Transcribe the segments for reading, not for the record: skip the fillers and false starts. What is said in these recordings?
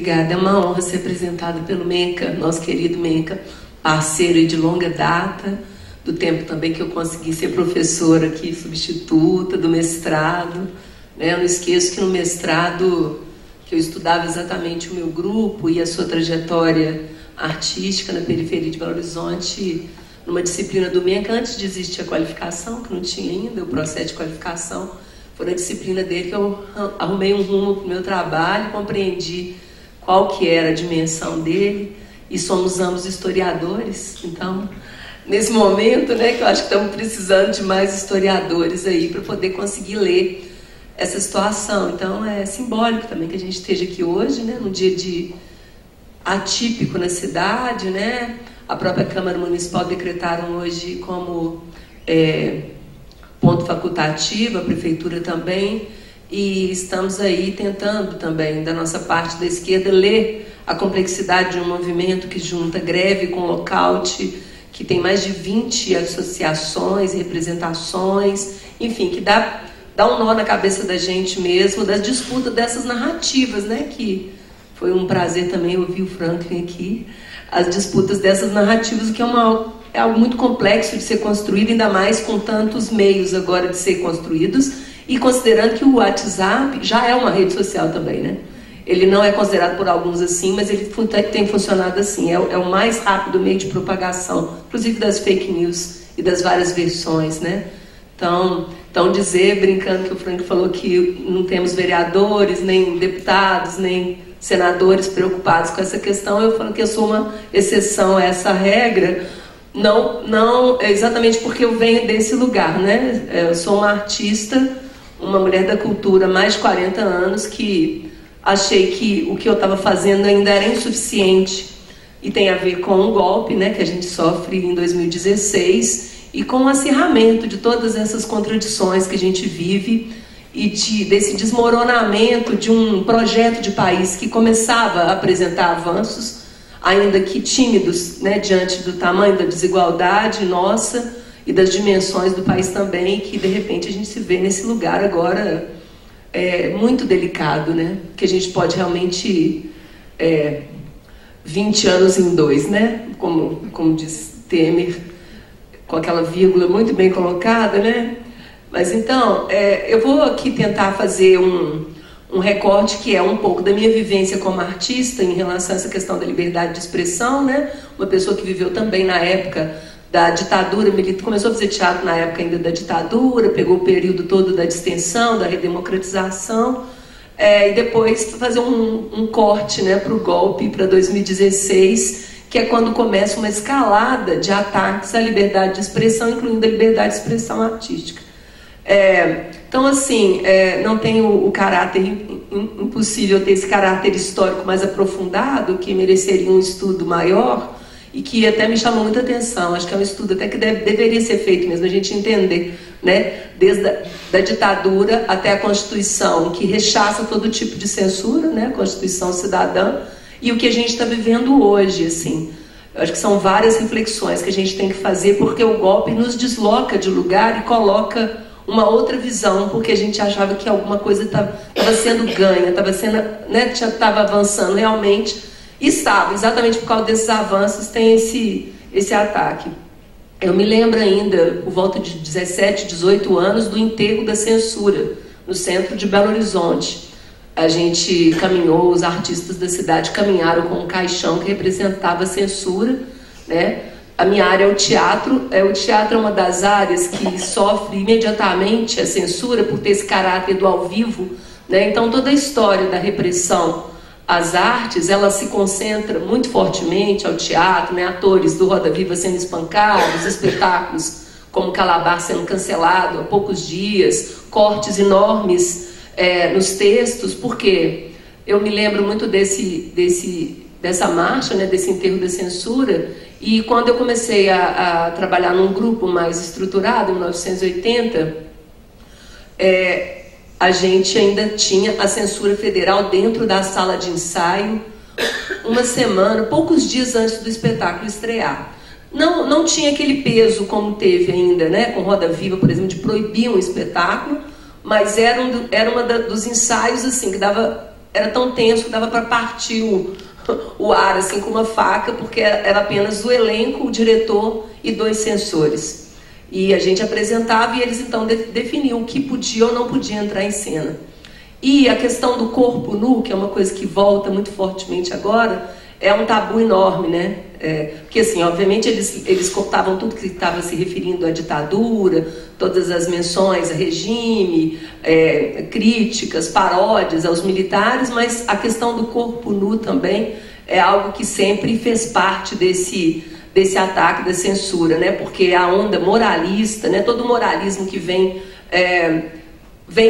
obrigada. É uma honra ser apresentada pelo Menca, nosso querido Menca, parceiro de longa data, do tempo também que eu consegui ser professora aqui, substituta, do mestrado. Né? Eu não esqueço que no mestrado, que eu estudava exatamente o meu grupo e a sua trajetória artística na periferia de Belo Horizonte, numa disciplina do Menca, antes de existir a qualificação, que não tinha ainda o processo de qualificação, foi na disciplina dele que eu arrumei um rumo para o meu trabalho, compreendi qual que era a dimensão dele, e somos ambos historiadores. Então, nesse momento, né, que eu acho que estamos precisando de mais historiadores aí para poder conseguir ler essa situação. Então, é simbólico também que a gente esteja aqui hoje, né, num dia atípico na cidade, né? A própria Câmara Municipal decretaram hoje como ponto facultativo, a Prefeitura também, e estamos aí tentando também, da nossa parte da esquerda, ler a complexidade de um movimento que junta greve com lockout, que tem mais de 20 associações, representações, enfim, que dá um nó na cabeça da gente mesmo, das disputas dessas narrativas, né? Que foi um prazer também ouvir o Franklin aqui, as disputas dessas narrativas, que é algo muito complexo de ser construído, ainda mais com tantos meios agora de ser construídos, e considerando que o WhatsApp já é uma rede social também, né? Ele não é considerado por alguns assim, mas ele tem funcionado assim, é o mais rápido meio de propagação, inclusive das fake news e das várias versões, né? Então dizer, brincando, que o Frank falou que não temos vereadores, nem deputados, nem senadores preocupados com essa questão, eu falo que eu sou uma exceção a essa regra, não exatamente porque eu venho desse lugar, né? Eu sou uma artista, uma mulher da cultura há mais de 40 anos, que achei que o que eu estava fazendo ainda era insuficiente, e tem a ver com um golpe, né, que a gente sofre em 2016, e com o acirramento de todas essas contradições que a gente vive, e desse desmoronamento de um projeto de país que começava a apresentar avanços, ainda que tímidos, né, diante do tamanho da desigualdade nossa e das dimensões do país também, que de repente a gente se vê nesse lugar agora muito delicado, né, que a gente pode realmente 20 anos em dois, né, como diz Temer, com aquela vírgula muito bem colocada, né? Mas então, eu vou aqui tentar fazer um recorte que é um pouco da minha vivência como artista em relação a essa questão da liberdade de expressão, né? Uma pessoa que viveu também na época da ditadura, começou a fazer teatro na época ainda da ditadura, pegou o período todo da distensão, da redemocratização, e depois fazer um corte, né, para o golpe, para 2016, que é quando começa uma escalada de ataques à liberdade de expressão, incluindo a liberdade de expressão artística. Então, assim, não tem o caráter, impossível ter esse caráter histórico mais aprofundado, que mereceria um estudo maior, e que até me chamou muita atenção. Acho que é um estudo até que deveria ser feito mesmo, a gente entender, né, desde a ditadura até a Constituição, que rechaça todo tipo de censura, né, a Constituição cidadã, e o que a gente está vivendo hoje, assim. Eu acho que são várias reflexões que a gente tem que fazer, porque o golpe nos desloca de lugar e coloca uma outra visão, porque a gente achava que alguma coisa estava sendo ganha, estava avançando realmente, e estava, exatamente por causa desses avanços, tem esse ataque. Eu me lembro ainda, por volta de 17, 18 anos, do enterro da censura, no centro de Belo Horizonte. A gente caminhou, os artistas da cidade caminharam com um caixão que representava a censura, né? A minha área é o teatro. O teatro é uma das áreas que sofre imediatamente a censura por ter esse caráter do ao vivo, né? Então toda a história da repressão às artes, ela se concentra muito fortemente ao teatro, né? Atores do Roda Viva sendo espancados, espetáculos como Calabar sendo cancelado há poucos dias, cortes enormes nos textos, porque eu me lembro muito dessa marcha, né, desse enterro da censura, e quando eu comecei a trabalhar num grupo mais estruturado, em 1980, a gente ainda tinha a censura federal dentro da sala de ensaio, uma semana, poucos dias antes do espetáculo estrear. Não tinha aquele peso como teve ainda, né, com Roda Viva, por exemplo, de proibir um espetáculo, mas era dos ensaios assim, que era tão tenso que dava para partir o ar assim com uma faca, porque era apenas o elenco, o diretor e 2 censores. E a gente apresentava e eles então definiam o que podia ou não podia entrar em cena. E a questão do corpo nu, que é uma coisa que volta muito fortemente agora, é um tabu enorme, né? Porque assim, obviamente eles cortavam tudo que estava se referindo à ditadura, todas as menções a regime, críticas, paródias aos militares, mas a questão do corpo nu também é algo que sempre fez parte desse ataque da censura, né? Porque a onda moralista, né? Todo o moralismo que vem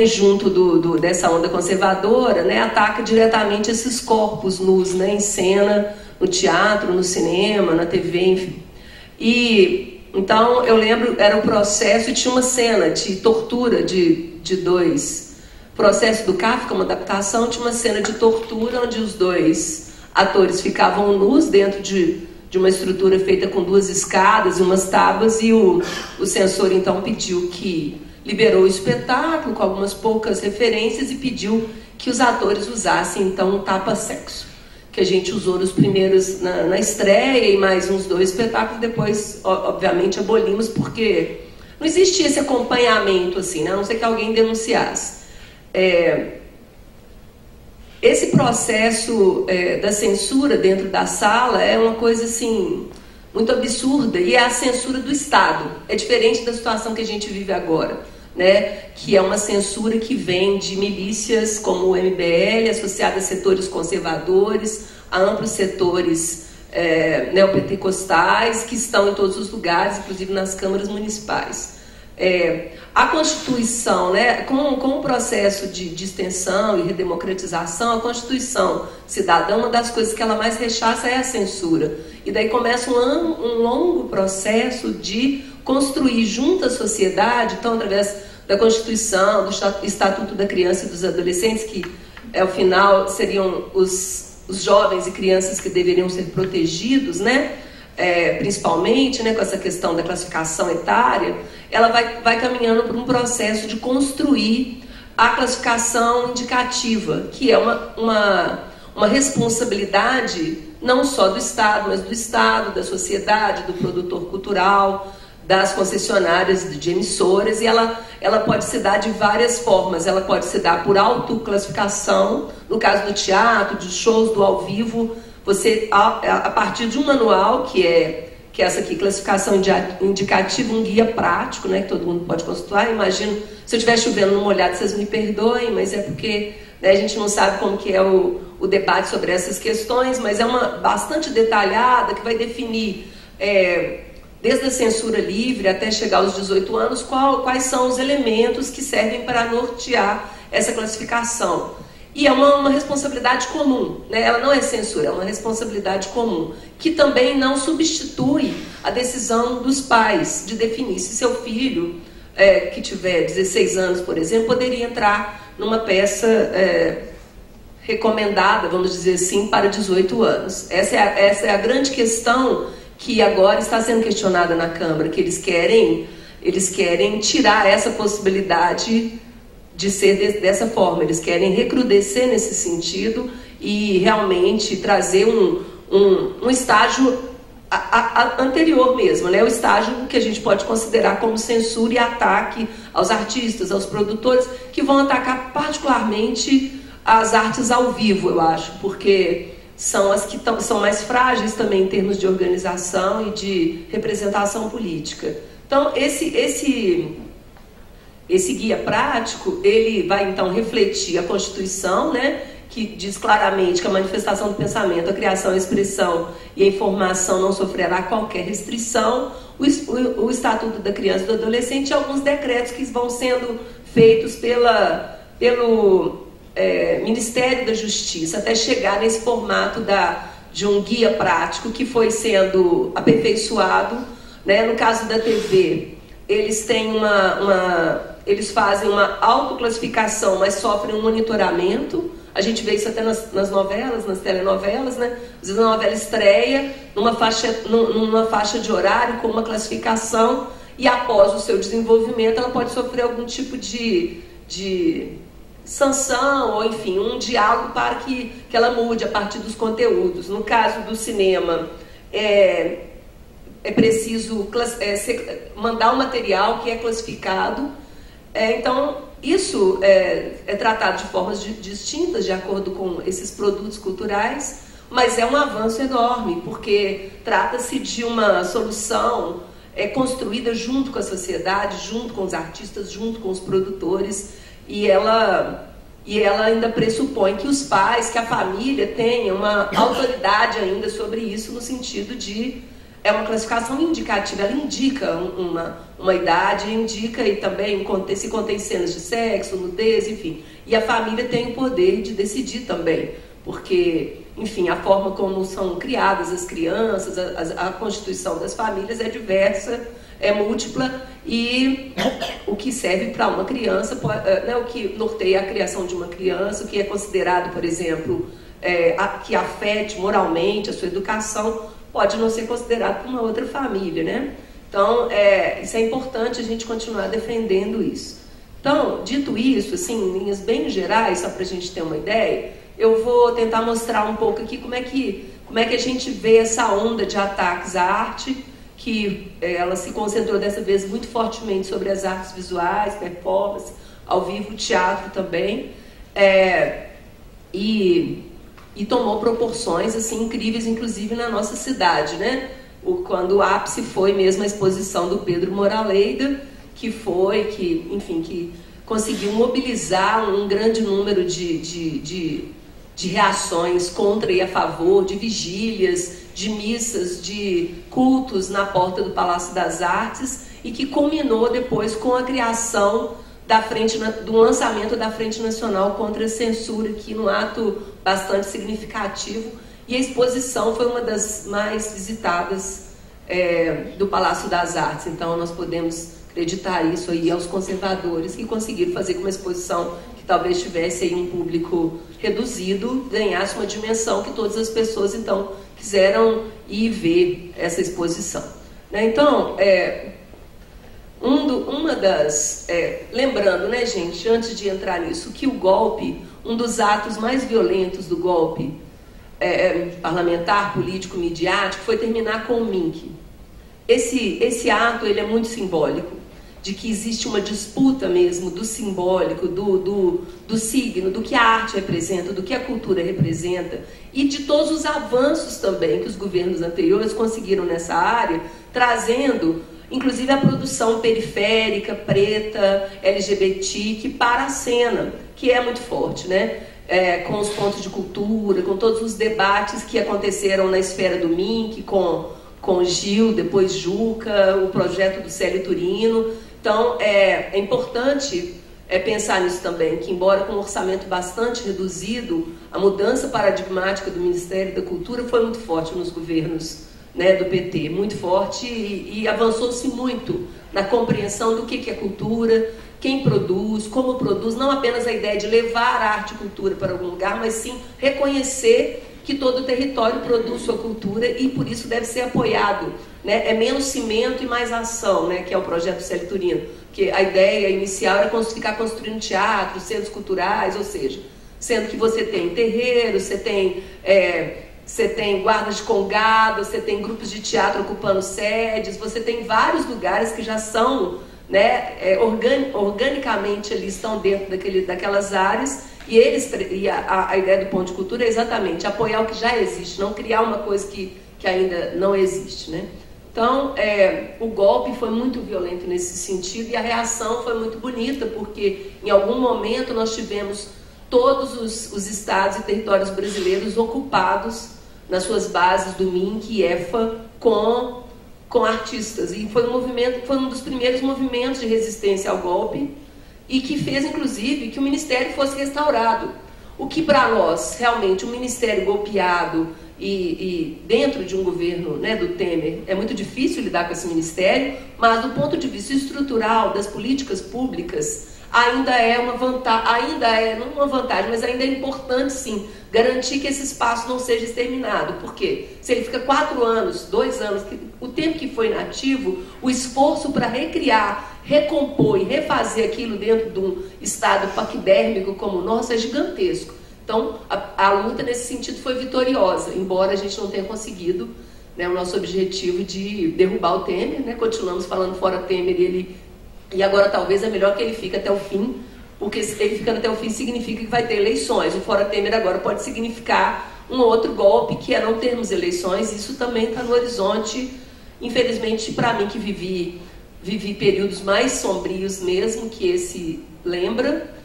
junto dessa onda conservadora, né? Ataca diretamente esses corpos nus, né? Em cena, no teatro, no cinema, na TV, enfim. E então eu lembro, era o processo e tinha uma cena de tortura de 2. Processo do Kafka, uma adaptação, tinha uma cena de tortura onde os 2 atores ficavam nus dentro de uma estrutura feita com 2 escadas e umas tábuas, e o censor então pediu liberou o espetáculo com algumas poucas referências e pediu que os atores usassem então um tapa-sexo, que a gente usou nos primeiros, na estreia, e mais uns 2 espetáculos, depois obviamente abolimos, porque não existia esse acompanhamento assim, né? A não ser que alguém denunciasse. Esse processo da censura dentro da sala é uma coisa assim muito absurda, e é a censura do Estado. É diferente da situação que a gente vive agora, né? Que é uma censura que vem de milícias como o MBL, associada a setores conservadores, a amplos setores neopentecostais, que estão em todos os lugares, inclusive nas câmaras municipais. A Constituição, né, com o processo de extensão e redemocratização, a Constituição cidadã, uma das coisas que ela mais rechaça é a censura. E daí começa um longo processo de construir junto à sociedade, então através da Constituição, do Estatuto da Criança e dos Adolescentes, que ao final seriam os jovens e crianças que deveriam ser protegidos, né? Principalmente, né, com essa questão da classificação etária, ela vai caminhando por um processo de construir a classificação indicativa, que é uma responsabilidade não só do Estado, mas do Estado, da sociedade, do produtor cultural, das concessionárias de emissoras, e ela pode se dar de várias formas. Ela pode se dar por autoclassificação, no caso do teatro, dos shows, do ao vivo. Você, a partir de um manual, que é essa aqui, classificação indicativa, um guia prático, né, que todo mundo pode consultar. Imagino, se eu estiver chovendo numa olhada, vocês me perdoem, mas é porque, né, a gente não sabe como que é o debate sobre essas questões, mas é uma bastante detalhada, que vai definir, desde a censura livre até chegar aos 18 anos, quais são os elementos que servem para nortear essa classificação. E é uma responsabilidade comum, né? Ela não é censura, é uma responsabilidade comum, que também não substitui a decisão dos pais de definir se seu filho, que tiver 16 anos, por exemplo, poderia entrar numa peça recomendada, vamos dizer assim, para 18 anos. Essa é a grande questão que agora está sendo questionada na Câmara, que eles querem tirar essa possibilidade de ser dessa forma. Eles querem recrudescer nesse sentido e realmente trazer um estágio anterior mesmo, né? O estágio que a gente pode considerar como censura e ataque aos artistas, aos produtores, que vão atacar particularmente as artes ao vivo, eu acho, porque são as que são mais frágeis também em termos de organização e de representação política. Então, esse guia prático, ele vai então refletir a Constituição, né, que diz claramente que a manifestação do pensamento, a criação, a expressão e a informação não sofrerá qualquer restrição, o Estatuto da Criança e do Adolescente e alguns decretos que vão sendo feitos pelo Ministério da Justiça, até chegar nesse formato de um guia prático que foi sendo aperfeiçoado, né? No caso da TV, eles têm eles fazem uma autoclassificação, mas sofrem um monitoramento. A gente vê isso até nas novelas, nas telenovelas, né? Às vezes a novela estreia numa faixa de horário com uma classificação, e após o seu desenvolvimento ela pode sofrer algum tipo de sanção, ou enfim, um diálogo para que ela mude a partir dos conteúdos. No caso do cinema, é preciso mandar um material que é classificado. Então, isso é tratado de formas distintas, de acordo com esses produtos culturais, mas é um avanço enorme, porque trata-se de uma solução construída junto com a sociedade, junto com os artistas, junto com os produtores, e ela ainda pressupõe que os pais, que a família tenha uma autoridade ainda sobre isso, no sentido de uma classificação indicativa, ela indica uma idade, indica e também se contém cenas de sexo, nudez, enfim. E a família tem o poder de decidir também, porque, enfim, a forma como são criadas as crianças, a constituição das famílias é diversa, é múltipla, e o que serve para uma criança, o que norteia a criação de uma criança, o que é considerado, por exemplo, que afete moralmente a sua educação, pode não ser considerado por uma outra família, né? Então, isso é importante a gente continuar defendendo isso. Então, dito isso, assim, em linhas bem gerais, só para a gente ter uma ideia, eu vou tentar mostrar um pouco aqui como é que a gente vê essa onda de ataques à arte, que ela se concentrou dessa vez muito fortemente sobre as artes visuais, performance, ao vivo, teatro também, e tomou proporções assim incríveis, inclusive na nossa cidade, né? Quando o ápice foi mesmo a exposição do Pedro Moraleda, que conseguiu mobilizar um grande número de reações contra e a favor, de vigílias, de missas, de cultos na porta do Palácio das Artes, e que culminou depois com a criação do lançamento da Frente Nacional contra a Censura, aqui num ato bastante significativo, e a exposição foi uma das mais visitadas do Palácio das Artes. Então nós podemos acreditar isso aí aos conservadores, que conseguiram fazer com uma exposição que talvez tivesse aí um público reduzido, ganhasse uma dimensão que todas as pessoas então quiseram ir ver essa exposição, né? Então, lembrando, né, gente, antes de entrar nisso, que o golpe, um dos atos mais violentos do golpe parlamentar, político, midiático, foi terminar com o MINC. Esse ato, ele é muito simbólico, de que existe uma disputa mesmo do simbólico, do signo, do que a arte representa, do que a cultura representa, e de todos os avanços também que os governos anteriores conseguiram nessa área, trazendo inclusive a produção periférica, preta, LGBT, para a cena, que é muito forte, né? Com os pontos de cultura, com todos os debates que aconteceram na esfera do MINC, com Gil, depois Juca, o projeto do Célio Turino. Então, é importante pensar nisso também, que embora com um orçamento bastante reduzido, a mudança paradigmática do Ministério da Cultura foi muito forte nos governos, né, do PT, muito forte, e avançou-se muito na compreensão do que é cultura, quem produz, como produz, não apenas a ideia de levar a arte e cultura para algum lugar, mas sim reconhecer que todo o território produz sua cultura e por isso deve ser apoiado, né? É menos cimento e mais ação, né, que é o projeto do Célio Turino, que a ideia inicial era ficar construindo teatro, centros culturais, ou seja, sendo que você tem terreiros, você tem guardas de congado, você tem grupos de teatro ocupando sedes, você tem vários lugares que já são, né, organicamente ali estão dentro daquelas áreas, e a ideia do ponto de cultura é exatamente apoiar o que já existe, não criar uma coisa que ainda não existe, né? Então, o golpe foi muito violento nesse sentido, e a reação foi muito bonita, porque em algum momento nós tivemos todos os estados e territórios brasileiros ocupados nas suas bases do MINC e EFA com artistas, e foi um dos primeiros movimentos de resistência ao golpe, e que fez inclusive que o Ministério fosse restaurado, o que para nós realmente um Ministério golpeado e dentro de um governo, né, do Temer, é muito difícil lidar com esse Ministério, mas do ponto de vista estrutural das políticas públicas ainda é uma vantagem, não uma vantagem, mas ainda é importante sim garantir que esse espaço não seja exterminado, porque se ele fica 4 anos, 2 anos, o tempo que foi inativo, o esforço para recriar, recompor e refazer aquilo dentro de um estado paquidérmico como o nosso é gigantesco. Então, a luta nesse sentido foi vitoriosa, embora a gente não tenha conseguido, né, o nosso objetivo de derrubar o Temer, né? Continuamos falando fora Temer e agora talvez é melhor que ele fique até o fim, porque ele ficando até o fim significa que vai ter eleições. O fora Temer agora pode significar um outro golpe, que é não termos eleições. Isso também está no horizonte, infelizmente, para mim que vivi períodos mais sombrios mesmo, que esse lembra.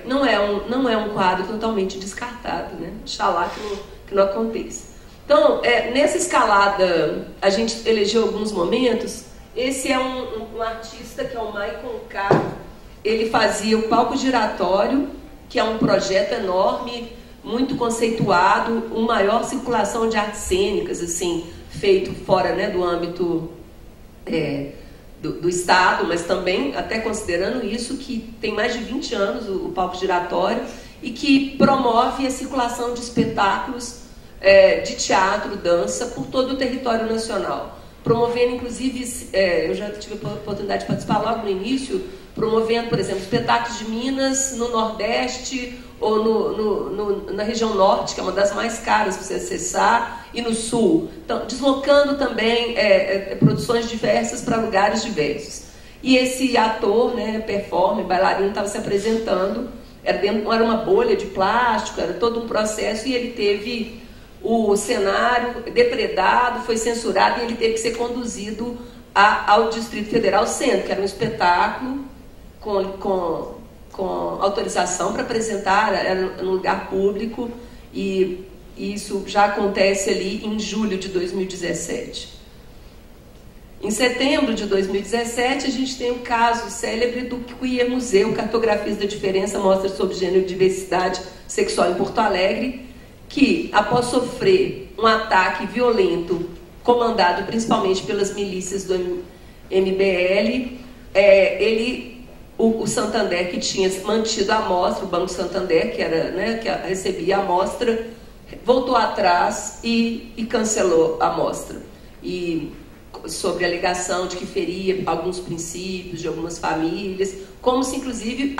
Não é um quadro totalmente descartado, né? Oxalá que não aconteça. Então, nessa escalada, a gente elegeu alguns momentos. Esse é um artista que é o Michael K. Ele fazia o palco giratório, que é um projeto enorme, muito conceituado, uma maior circulação de artes cênicas, assim, feito fora, né, do âmbito do Estado, mas também, até considerando isso, que tem mais de 20 anos o palco giratório e que promove a circulação de espetáculos de teatro, dança, por todo o território nacional. Promovendo, inclusive, eu já tive a oportunidade de participar logo no início, promovendo, por exemplo, espetáculos de Minas no Nordeste ou na região Norte, que é uma das mais caras para você acessar, e no Sul. Então, deslocando também produções diversas para lugares diversos. E esse ator, né, performer, bailarino, estava se apresentando, era uma bolha de plástico, era todo um processo, e ele teve o cenário depredado, foi censurado, e ele teve que ser conduzido ao Distrito Federal Centro, que era um espetáculo com autorização para apresentar, era no lugar público, e isso já acontece ali em julho de 2017. Em setembro de 2017, a gente tem um caso célebre do Queer Museu, Cartografias da Diferença, mostra sobre gênero e diversidade sexual em Porto Alegre, que, após sofrer um ataque violento, comandado principalmente pelas milícias do MBL, o Santander, que tinha mantido a amostra, o Banco Santander, que era, né, que recebia a amostra, voltou atrás e cancelou a amostra. E sobre a alegação de que feria alguns princípios de algumas famílias, como se, inclusive,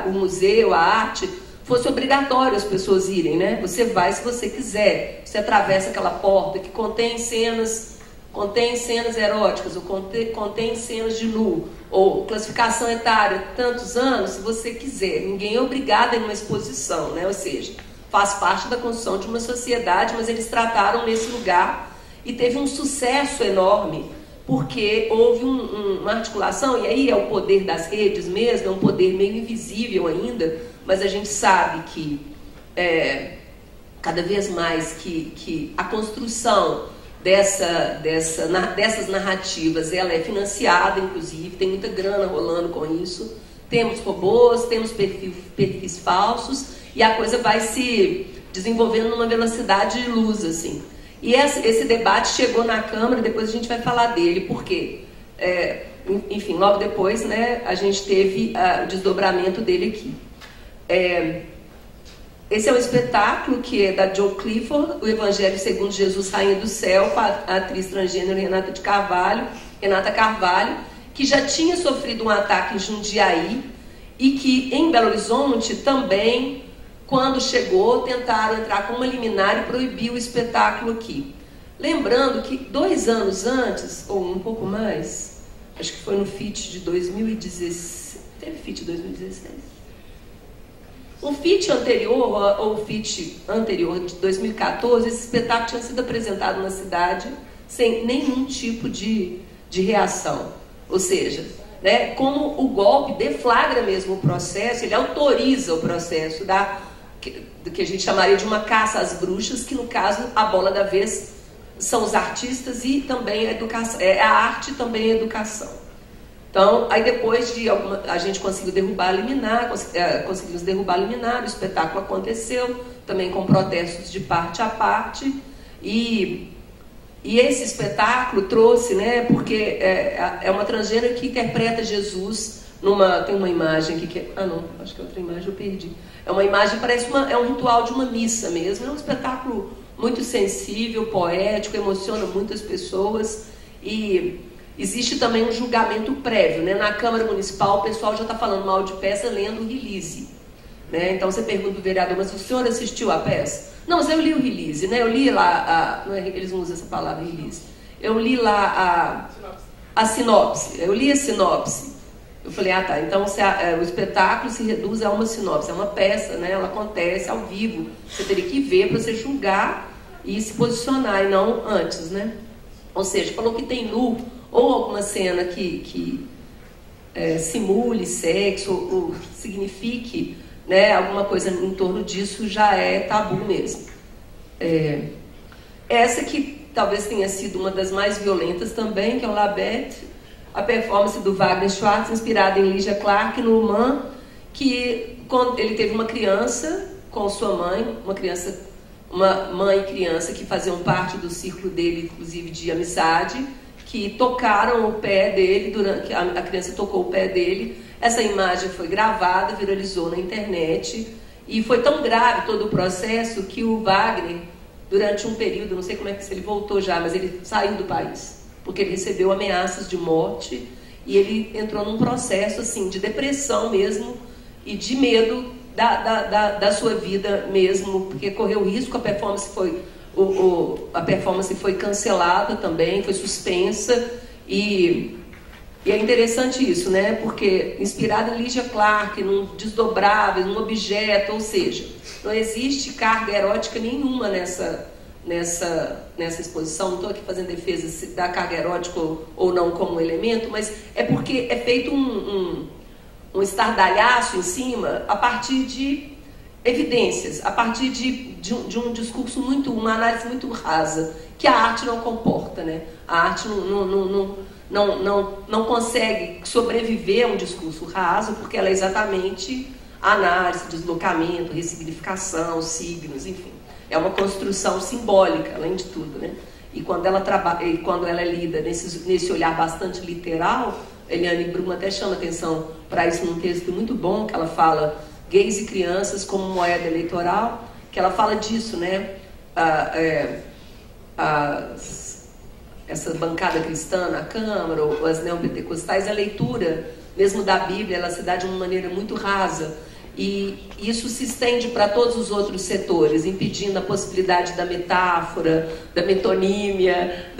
o museu, a arte, fosse obrigatório as pessoas irem, né? Você vai se você quiser. Você atravessa aquela porta que contém cenas eróticas, ou contém cenas de nu, ou classificação etária, tantos anos, se você quiser. Ninguém é obrigado a ir numa exposição, né? Ou seja, faz parte da construção de uma sociedade, mas eles trataram nesse lugar e teve um sucesso enorme, porque houve uma articulação, e aí é o poder das redes mesmo, é um poder meio invisível ainda, mas a gente sabe que cada vez mais que a construção dessas narrativas, ela é financiada, inclusive, tem muita grana rolando com isso. Temos robôs, temos perfis falsos, e a coisa vai se desenvolvendo numa velocidade de luz, assim. E esse debate chegou na Câmara, depois a gente vai falar dele, porque, enfim, logo depois, né, a gente teve o desdobramento dele aqui. Esse é um espetáculo que é da Joe Clifford, o Evangelho segundo Jesus, Rainha do Céu, com a atriz transgênero Renata Carvalho, que já tinha sofrido um ataque em Jundiaí e que em Belo Horizonte também, quando chegou, tentaram entrar com uma liminar e proibir o espetáculo aqui. Lembrando que 2 anos antes, ou um pouco mais, acho que foi no FIT de 2016, teve FIT de 2016? O FIT anterior, ou o FIT anterior de 2014, esse espetáculo tinha sido apresentado na cidade sem nenhum tipo de reação. Ou seja, né, como o golpe deflagra mesmo o processo, ele autoriza o processo do que a gente chamaria de uma caça às bruxas, que no caso a bola da vez são os artistas e também a educação, a arte também a educação. Então, aí depois a gente conseguiu derrubar a liminar, conseguimos derrubar a liminar, o espetáculo aconteceu, também com protestos de parte a parte, e esse espetáculo trouxe, né, porque é uma transgênero que interpreta Jesus tem uma imagem aqui que não, acho que é outra imagem, eu perdi. É uma imagem, parece um ritual de uma missa mesmo, é um espetáculo muito sensível, poético, emociona muitas pessoas, e existe também um julgamento prévio, né? Na Câmara Municipal o pessoal já está falando mal de peça lendo o release, né? Então você pergunta ao vereador, mas o senhor assistiu a peça? Não, mas eu li o release, né? Eu li lá, eles não usam essa palavra release, eu li lá a sinopse, eu li a sinopse. Eu falei, ah tá, então o espetáculo se reduz a uma sinopse, é uma peça, né? Ela acontece ao vivo, você teria que ver para você julgar e se posicionar, e não antes, né? Ou seja, falou que tem nu, ou alguma cena que simule sexo, ou signifique, né, alguma coisa em torno disso, já é tabu mesmo. Essa que talvez tenha sido uma das mais violentas também, que é o Labette, a performance do Wagner Schwartz, inspirada em Lygia Clark, no Human, que quando ele teve uma criança com sua mãe, uma mãe e criança que faziam parte do círculo dele, inclusive de amizade, que tocaram o pé dele, durante a criança tocou o pé dele. Essa imagem foi gravada, viralizou na internet, e foi tão grave todo o processo que o Wagner, durante um período, não sei como é que se ele voltou já, mas ele saiu do país, porque ele recebeu ameaças de morte, e ele entrou num processo assim, de depressão mesmo, e de medo da sua vida mesmo, porque correu risco, a performance foi cancelada também, foi suspensa, e é interessante isso, né? Porque inspirado em Lygia Clark, num desdobrável, num objeto, ou seja, não existe carga erótica nenhuma nessa exposição. Não estou aqui fazendo defesa da carga erótica ou não como elemento, mas é porque é feito um estardalhaço em cima a partir de evidências, a partir de um discurso uma análise muito rasa, que a arte não comporta, né? A arte não consegue sobreviver a um discurso raso, porque ela é exatamente análise, deslocamento, ressignificação, signos, enfim. É uma construção simbólica, além de tudo, né? E quando ela é lida nesse olhar bastante literal, Eliane Brum até chama atenção para isso num texto muito bom, que ela fala gays e crianças como moeda eleitoral, que ela fala disso, né? Essa bancada cristã na Câmara, ou as neopentecostais, a leitura mesmo da Bíblia, ela se dá de uma maneira muito rasa, e isso se estende para todos os outros setores, impedindo a possibilidade da metáfora, da metonímia,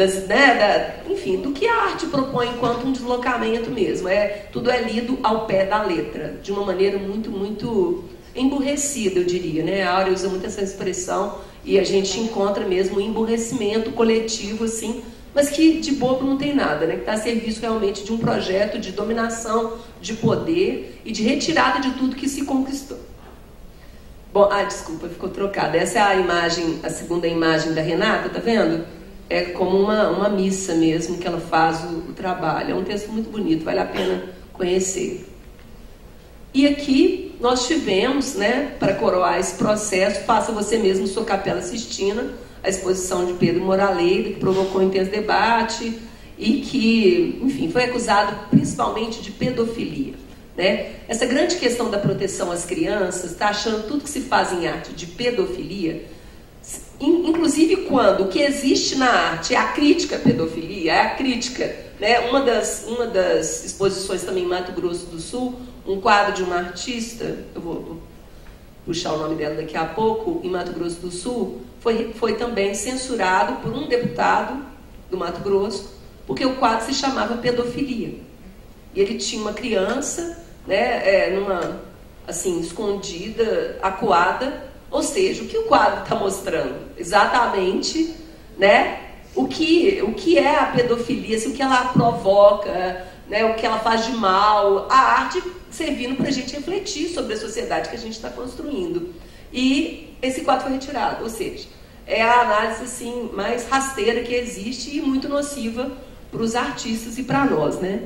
enfim, do que a arte propõe enquanto um deslocamento mesmo. Tudo é lido ao pé da letra, de uma maneira muito, muito emburrecida, eu diria, né? A Áurea usa muito essa expressão, e a gente encontra mesmo um emburrecimento coletivo, assim, mas que de bobo não tem nada, né? Que está a serviço realmente de um projeto de dominação, de poder e de retirada de tudo que se conquistou. Bom, desculpa, ficou trocada. Essa é a imagem, a segunda imagem da Renata, tá vendo? É como uma missa mesmo, que ela faz o trabalho. É um texto muito bonito, vale a pena conhecer. E aqui nós tivemos, né, para coroar esse processo, Faça Você Mesmo Sua Capela Sistina, a exposição de Pedro Moraleida, que provocou intenso debate e que, enfim, foi acusado principalmente de pedofilia, né? Essa grande questão da proteção às crianças está achando tudo que se faz em arte de pedofilia, inclusive quando o que existe na arte é a crítica à pedofilia, é a crítica, né? Uma das exposições também em Mato Grosso do Sul, um quadro de uma artista, eu vou puxar o nome dela daqui a pouco, em Mato Grosso do Sul, foi também censurado por um deputado do Mato Grosso, porque o quadro se chamava Pedofilia. E ele tinha uma criança, né, assim, escondida, acuada, ou seja, o que o quadro está mostrando? Exatamente, né, o que é a pedofilia, assim, o que ela provoca, né, o que ela faz de mal, a arte servindo para a gente refletir sobre a sociedade que a gente está construindo. E esse quadro foi retirado, ou seja, é a análise assim, mais rasteira que existe e muito nociva para os artistas e para nós, né?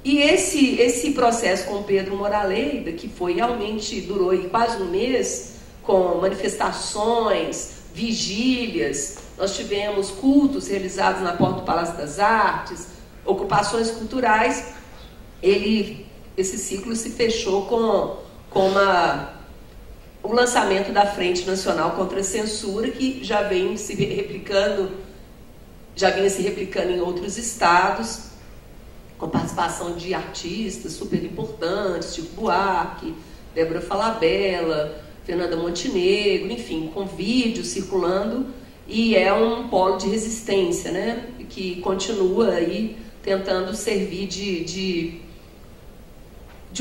E esse processo com Pedro Moraleida, que durou quase um mês, com manifestações, vigílias, nós tivemos cultos realizados na porta do Palácio das Artes, ocupações culturais, esse ciclo se fechou com o lançamento da Frente Nacional contra a Censura, que já vinha se replicando em outros estados, com participação de artistas super importantes, tipo Buarque, Débora Falabella, Fernanda Montenegro, enfim, com vídeos circulando, e é um polo de resistência, né, que continua aí tentando servir de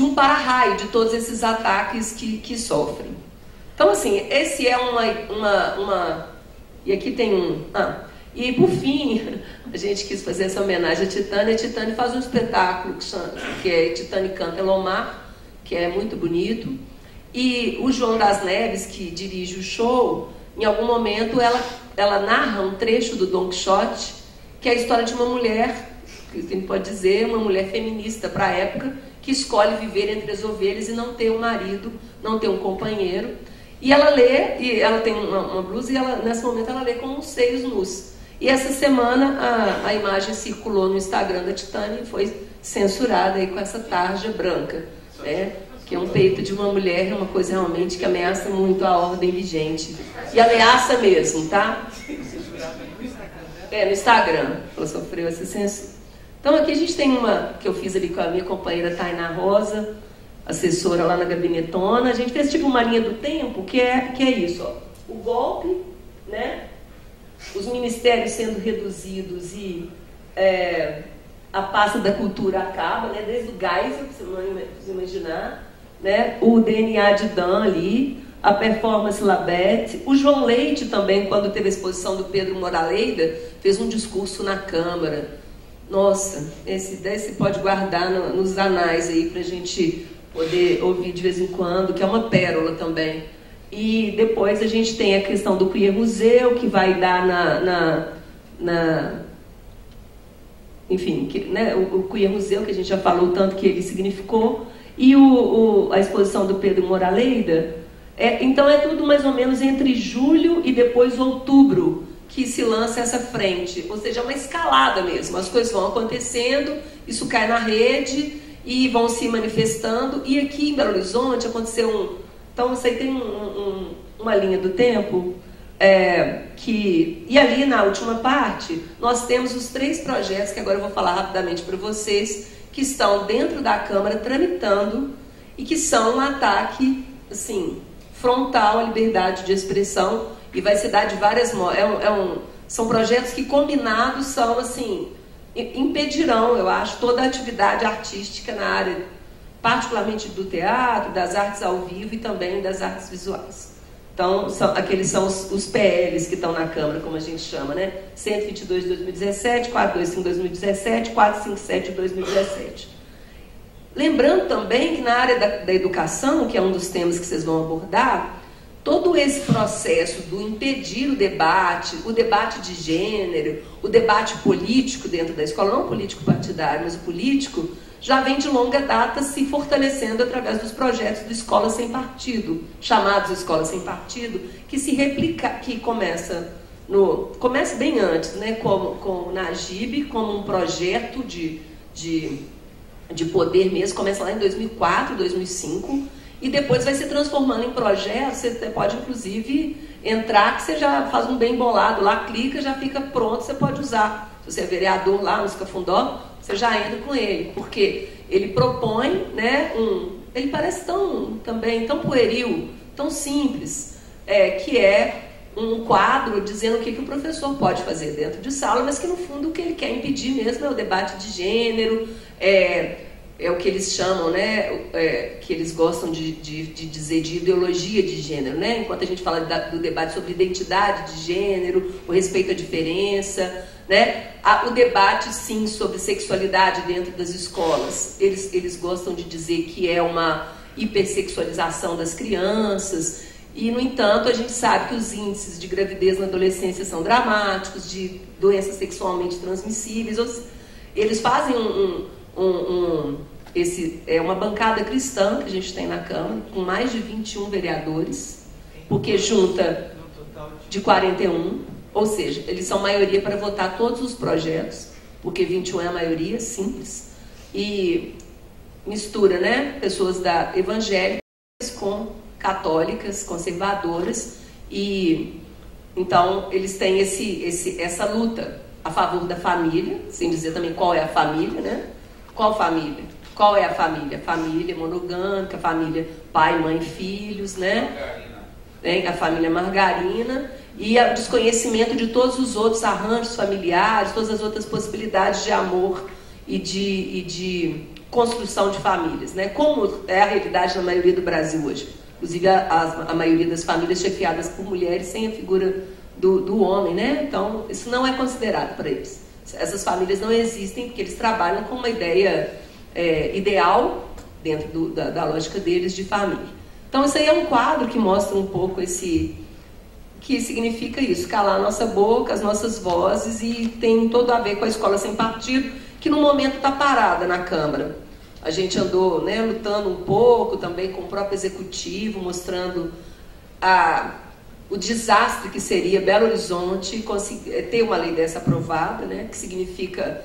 um para-raio de todos esses ataques que sofrem. Então, assim, esse é e aqui tem um... e, por fim, a gente quis fazer essa homenagem a Titânia. A Titânia faz um espetáculo que é Titânia Canta Elomar, que é muito bonito. E o João das Neves, que dirige o show, em algum momento ela narra um trecho do Dom Quixote, que é a história de uma mulher, que a gente pode dizer, uma mulher feminista para a época, que escolhe viver entre as ovelhas e não ter um marido, não ter um companheiro. E ela lê, e ela tem uma blusa, e nesse momento ela lê com os seios nus. E essa semana a imagem circulou no Instagram da Titânia e foi censurada aí com essa tarja branca, né? Que é um peito de uma mulher, é uma coisa realmente que ameaça muito a ordem vigente. E ameaça mesmo, tá? No Instagram. Ela sofreu essa censura. Então aqui a gente tem uma que eu fiz ali com a minha companheira Tainá Rosa, assessora lá na Gabinetona. A gente fez tipo uma linha do tempo, que é isso, ó. O golpe, né? Os ministérios sendo reduzidos e a pasta da cultura acaba, né? Desde o Geisel, pra você imaginar, né? O DNA de Dan ali, a performance Labette, o João Leite também, quando teve a exposição do Pedro Moraleida, fez um discurso na Câmara. Nossa, esse pode guardar nos anais aí pra gente poder ouvir de vez em quando, que é uma pérola também. E depois a gente tem a questão do Queer Museu, que vai dar enfim, né, o Queer Museu, que a gente já falou tanto que ele significou, e a exposição do Pedro Moraleida. Então é tudo mais ou menos entre julho e depois outubro que se lança essa frente, ou seja, é uma escalada mesmo, as coisas vão acontecendo, isso cai na rede e vão se manifestando. E aqui em Belo Horizonte aconteceu então você tem uma linha do tempo e ali na última parte nós temos os 3 projetos que agora eu vou falar rapidamente para vocês, que estão dentro da Câmara tramitando e que são um ataque assim, frontal à liberdade de expressão, e vai se dar de várias são projetos que combinados são assim, impedirão, eu acho, toda a atividade artística na área, particularmente do teatro, das artes ao vivo e também das artes visuais. Então, aqueles são os PLs que estão na Câmara, como a gente chama, né? 122 de 2017, 425 de 2017, 457 de 2017. Lembrando também que na área da educação, que é um dos temas que vocês vão abordar, todo esse processo do impedir o debate de gênero, o debate político dentro da escola, não político partidário, mas o político, já vem de longa data se fortalecendo através dos projetos do Escola Sem Partido, chamados Escola Sem Partido, que começa bem antes, né, com o Najib, como um projeto de poder mesmo, começa lá em 2004, 2005, e depois vai se transformando em projeto. Você pode, inclusive, entrar, que você já faz um bem bolado lá, clica, já fica pronto, você pode usar. Se você é vereador lá no Escafundó, você já entra com ele, porque ele propõe, né, ele parece tão pueril, tão simples, que é um quadro dizendo o que o professor pode fazer dentro de sala, mas que no fundo o que ele quer impedir mesmo é o debate de gênero, é o que eles chamam, né, que eles gostam de dizer de ideologia de gênero, né? Enquanto a gente fala do debate sobre identidade de gênero, o respeito à diferença, né? O debate, sim, sobre sexualidade dentro das escolas. Eles gostam de dizer que é uma hipersexualização das crianças, e, no entanto, a gente sabe que os índices de gravidez na adolescência são dramáticos, de doenças sexualmente transmissíveis. Eles fazem uma bancada cristã que a gente tem na Câmara, com mais de 21 vereadores, porque junta de 41, ou seja, eles são maioria para votar todos os projetos, porque 21 é a maioria, simples, e mistura, né, pessoas evangélicas com católicas, conservadoras, e então eles têm essa luta a favor da família, sem dizer também qual é a família, né? Qual família? Qual é a família? Família monogâmica, família pai, mãe, filhos, né? A família margarina, e o desconhecimento de todos os outros arranjos familiares, todas as outras possibilidades de amor e de construção de famílias, né? Como é a realidade na maioria do Brasil hoje. Inclusive a maioria das famílias chefiadas por mulheres sem a figura do homem, né? Então isso não é considerado para eles. Essas famílias não existem porque eles trabalham com uma ideia ideal dentro da lógica deles de família. Então isso aí é um quadro que mostra um pouco que significa isso, calar a nossa boca, as nossas vozes, e tem todo a ver com a escola sem partido, que no momento está parada na Câmara. A gente andou, né, lutando um pouco também com o próprio executivo, mostrando o desastre que seria Belo Horizonte ter uma lei dessa aprovada, né, que significa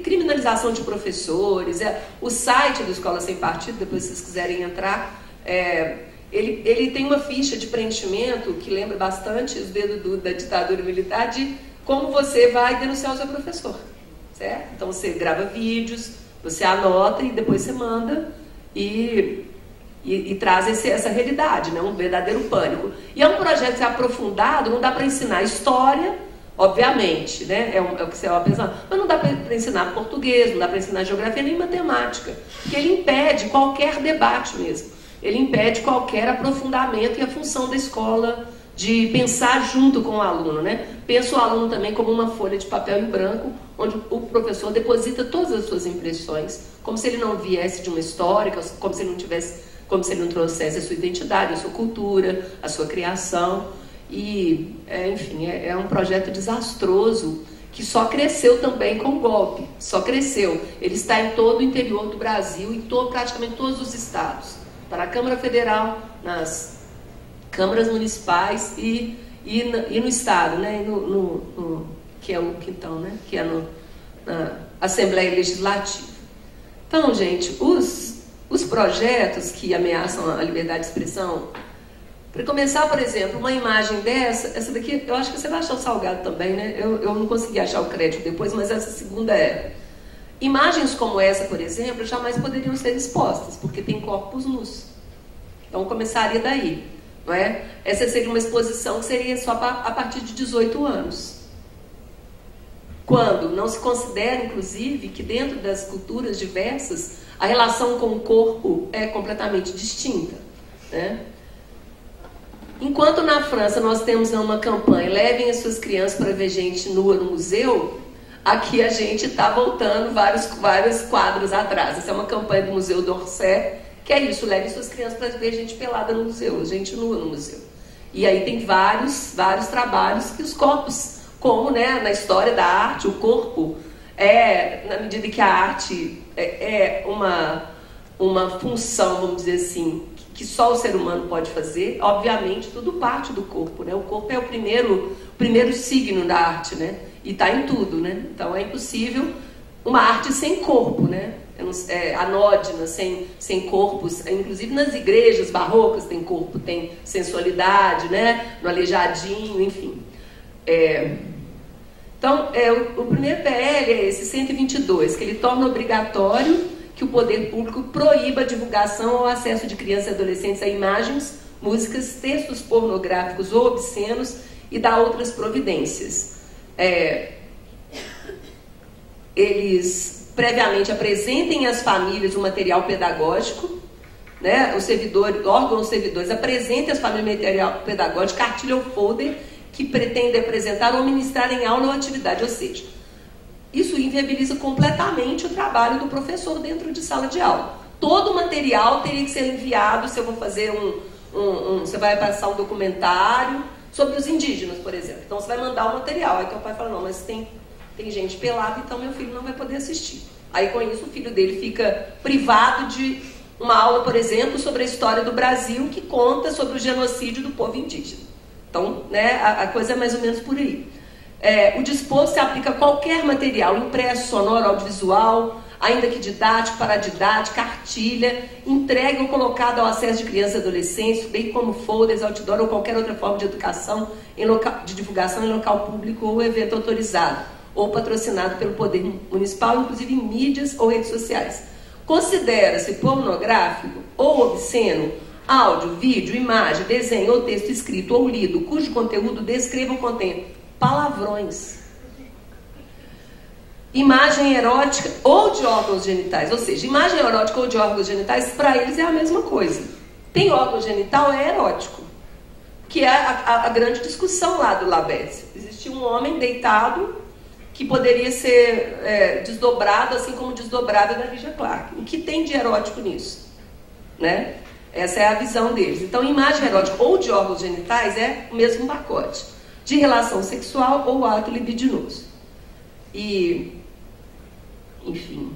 criminalização de professores. O site do Escola Sem Partido, depois se vocês quiserem entrar, ele tem uma ficha de preenchimento que lembra bastante os dedos da ditadura militar, de como você vai denunciar o seu professor, certo? Então você grava vídeos, você anota e depois você manda e traz essa realidade, né? Um verdadeiro pânico. E é um projeto que é aprofundado, não dá para ensinar história, obviamente, né? É o que você vai pensar, mas não dá para ensinar português, não dá para ensinar geografia nem matemática, porque ele impede qualquer debate mesmo. Ele impede qualquer aprofundamento, e a função da escola de pensar junto com o aluno, né? Pensa o aluno também como uma folha de papel em branco, onde o professor deposita todas as suas impressões, como se ele não viesse de uma história, como se ele não trouxesse a sua identidade, a sua cultura, a sua criação. E, enfim, é um projeto desastroso que só cresceu também com o golpe, só cresceu. Ele está em todo o interior do Brasil, em praticamente todos os estados. Está na Câmara Federal, nas câmaras municipais e no Estado, né? Que é o quintão, né? Que é na Assembleia Legislativa. Então, gente, os projetos que ameaçam a liberdade de expressão, para começar, por exemplo, uma imagem essa daqui, eu acho que você vai achar o Salgado também, né? Eu não consegui achar o crédito depois, mas essa segunda é. Imagens como essa, por exemplo, jamais poderiam ser expostas, porque tem corpos nus. Então começaria daí, não é? Essa seria uma exposição que seria só a partir de 18 anos. Quando não se considera, inclusive, que dentro das culturas diversas, a relação com o corpo é completamente distinta, né? Enquanto na França nós temos uma campanha, levem as suas crianças para ver gente nua no museu, aqui a gente está voltando vários quadros atrás. Essa é uma campanha do Museu d'Orsay, que é isso, leve suas crianças para ver gente pelada no museu, gente nua no museu. E aí tem vários trabalhos que os corpos, como, né, na história da arte, o corpo na medida que a arte é uma função, vamos dizer assim, que só o ser humano pode fazer, obviamente tudo parte do corpo, né? O corpo é o primeiro signo da arte, né? E está em tudo, né? Então é impossível uma arte sem corpo, né? Anódina, sem corpos. Inclusive nas igrejas barrocas tem corpo, tem sensualidade, né? No Aleijadinho, enfim. Então, o primeiro PL é esse, 122, que ele torna obrigatório que o poder público proíba a divulgação ou acesso de crianças e adolescentes a imagens, músicas, textos pornográficos ou obscenos e dá outras providências. Eles previamente apresentem às famílias o material pedagógico, né? Órgãos servidores apresentem às famílias o material pedagógico, cartilha ou folder que pretende apresentar ou ministrar em aula ou atividade, ou seja, isso inviabiliza completamente o trabalho do professor dentro de sala de aula. Todo o material teria que ser enviado, se eu vou fazer você vai passar um documentário sobre os indígenas, por exemplo. Então você vai mandar o material, aí teu pai fala, não, mas tem gente pelada, então meu filho não vai poder assistir. Aí com isso o filho dele fica privado de uma aula, por exemplo, sobre a história do Brasil, que conta sobre o genocídio do povo indígena. Então, né, a coisa é mais ou menos por aí. O disposto se aplica a qualquer material, impresso, sonoro, audiovisual, ainda que didático, paradidático, cartilha, entregue ou colocado ao acesso de crianças e adolescentes, bem como folders, outdoor ou qualquer outra forma de educação, de divulgação em local público ou evento autorizado, ou patrocinado pelo poder municipal, inclusive em mídias ou redes sociais. Considera-se pornográfico ou obsceno áudio, vídeo, imagem, desenho ou texto escrito ou lido, cujo conteúdo descreva ou contém palavrões, imagem erótica ou de órgãos genitais. Ou seja, imagem erótica ou de órgãos genitais, para eles é a mesma coisa. Tem órgão genital, é erótico, que é a grande discussão lá do Labesse. Existia um homem deitado que poderia ser desdobrado, assim como desdobrado da Lígia Clark. O que tem de erótico nisso? Né? Essa é a visão deles. Então, imagem erótica ou de órgãos genitais é o mesmo pacote, de relação sexual ou ato libidinoso. E, enfim...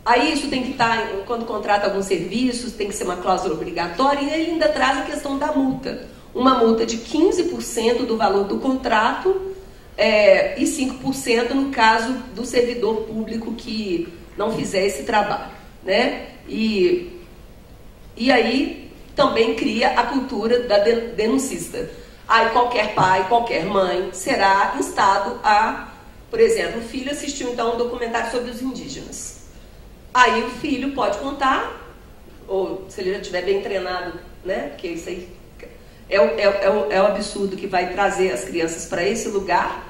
Aí isso tem que estar, quando contrata alguns serviços, tem que ser uma cláusula obrigatória, e ele ainda traz a questão da multa. Uma multa de 15% do valor do contrato e 5% no caso do servidor público que não fizer esse trabalho, né? E aí também cria a cultura da denuncista. Aí qualquer pai, qualquer mãe será instado a, por exemplo, o filho assistiu então um documentário sobre os indígenas. Aí o filho pode contar, ou se ele já estiver bem treinado, né? Porque isso aí é o absurdo que vai trazer as crianças para esse lugar,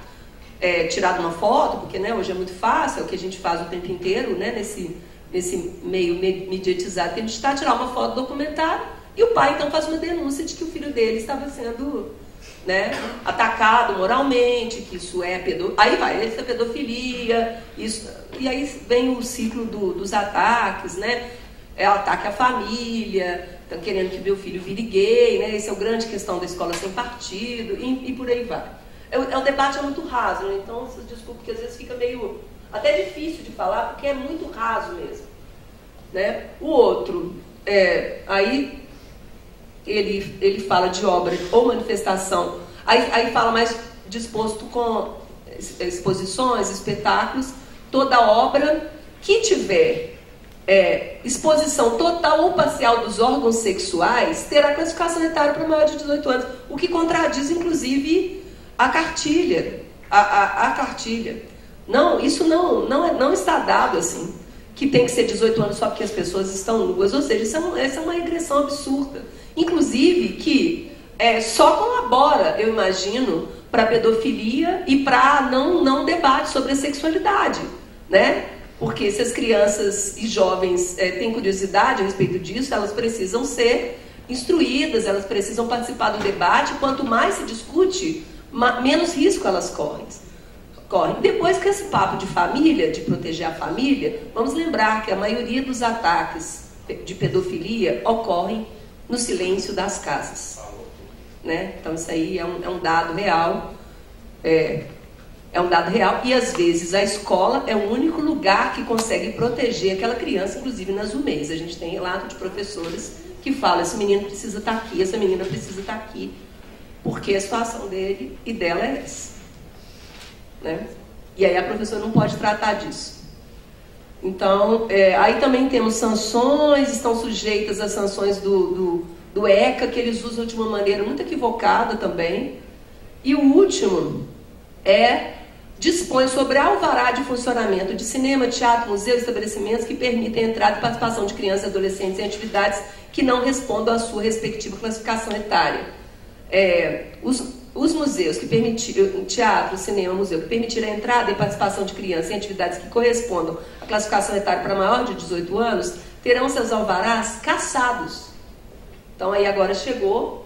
tirar uma foto, porque né, hoje é muito fácil, é o que a gente faz o tempo inteiro, né? Nesse meio mediatizado que a gente está, tirar uma foto do documentário, e o pai então faz uma denúncia de que o filho dele estava sendo, né, atacado moralmente, que isso é aí vai, isso é pedofilia, isso, e aí vem o ciclo dos ataques, né, ataque à família, estão querendo que meu filho vire gay, né, essa é a grande questão da escola sem partido, e por aí vai. O debate é muito raso, né, então vocês desculpem que às vezes fica meio, até difícil de falar, porque é muito raso mesmo, né. O outro, aí ele fala de obra ou manifestação, aí fala mais disposto com exposições, espetáculos, toda obra que tiver exposição total ou parcial dos órgãos sexuais terá classificação etária para maior de 18 anos, o que contradiz inclusive a cartilha. A cartilha. Não, isso não está dado assim, que tem que ser 18 anos só porque as pessoas estão nuas, ou seja, essa é uma regressão absurda. Inclusive que só colabora, eu imagino, para a pedofilia e para não debate sobre a sexualidade, né? Porque se as crianças e jovens têm curiosidade a respeito disso, elas precisam ser instruídas, elas precisam participar do debate. Quanto mais se discute, menos risco elas correm. Depois que esse papo de família, de proteger a família, vamos lembrar que a maioria dos ataques de pedofilia ocorrem no silêncio das casas, né? Então isso aí é um dado real, é um dado real, e às vezes a escola é o único lugar que consegue proteger aquela criança, inclusive nas UMEIs. A gente tem relato de professores que falam: esse menino precisa estar aqui, essa menina precisa estar aqui, porque a situação dele e dela é essa, né? E aí a professora não pode tratar disso. Então, aí também temos sanções, estão sujeitas às sanções do ECA, que eles usam de uma maneira muito equivocada também. E o último dispõe sobre alvará de funcionamento de cinema, teatro, museu, estabelecimentos que permitem a entrada e participação de crianças e adolescentes em atividades que não respondam à sua respectiva classificação etária. Os museus que permitiram, teatro, cinema, museu, que permitiram a entrada e participação de crianças em atividades que correspondam à classificação etária para maior de 18 anos, terão seus alvarás cassados. Então aí agora chegou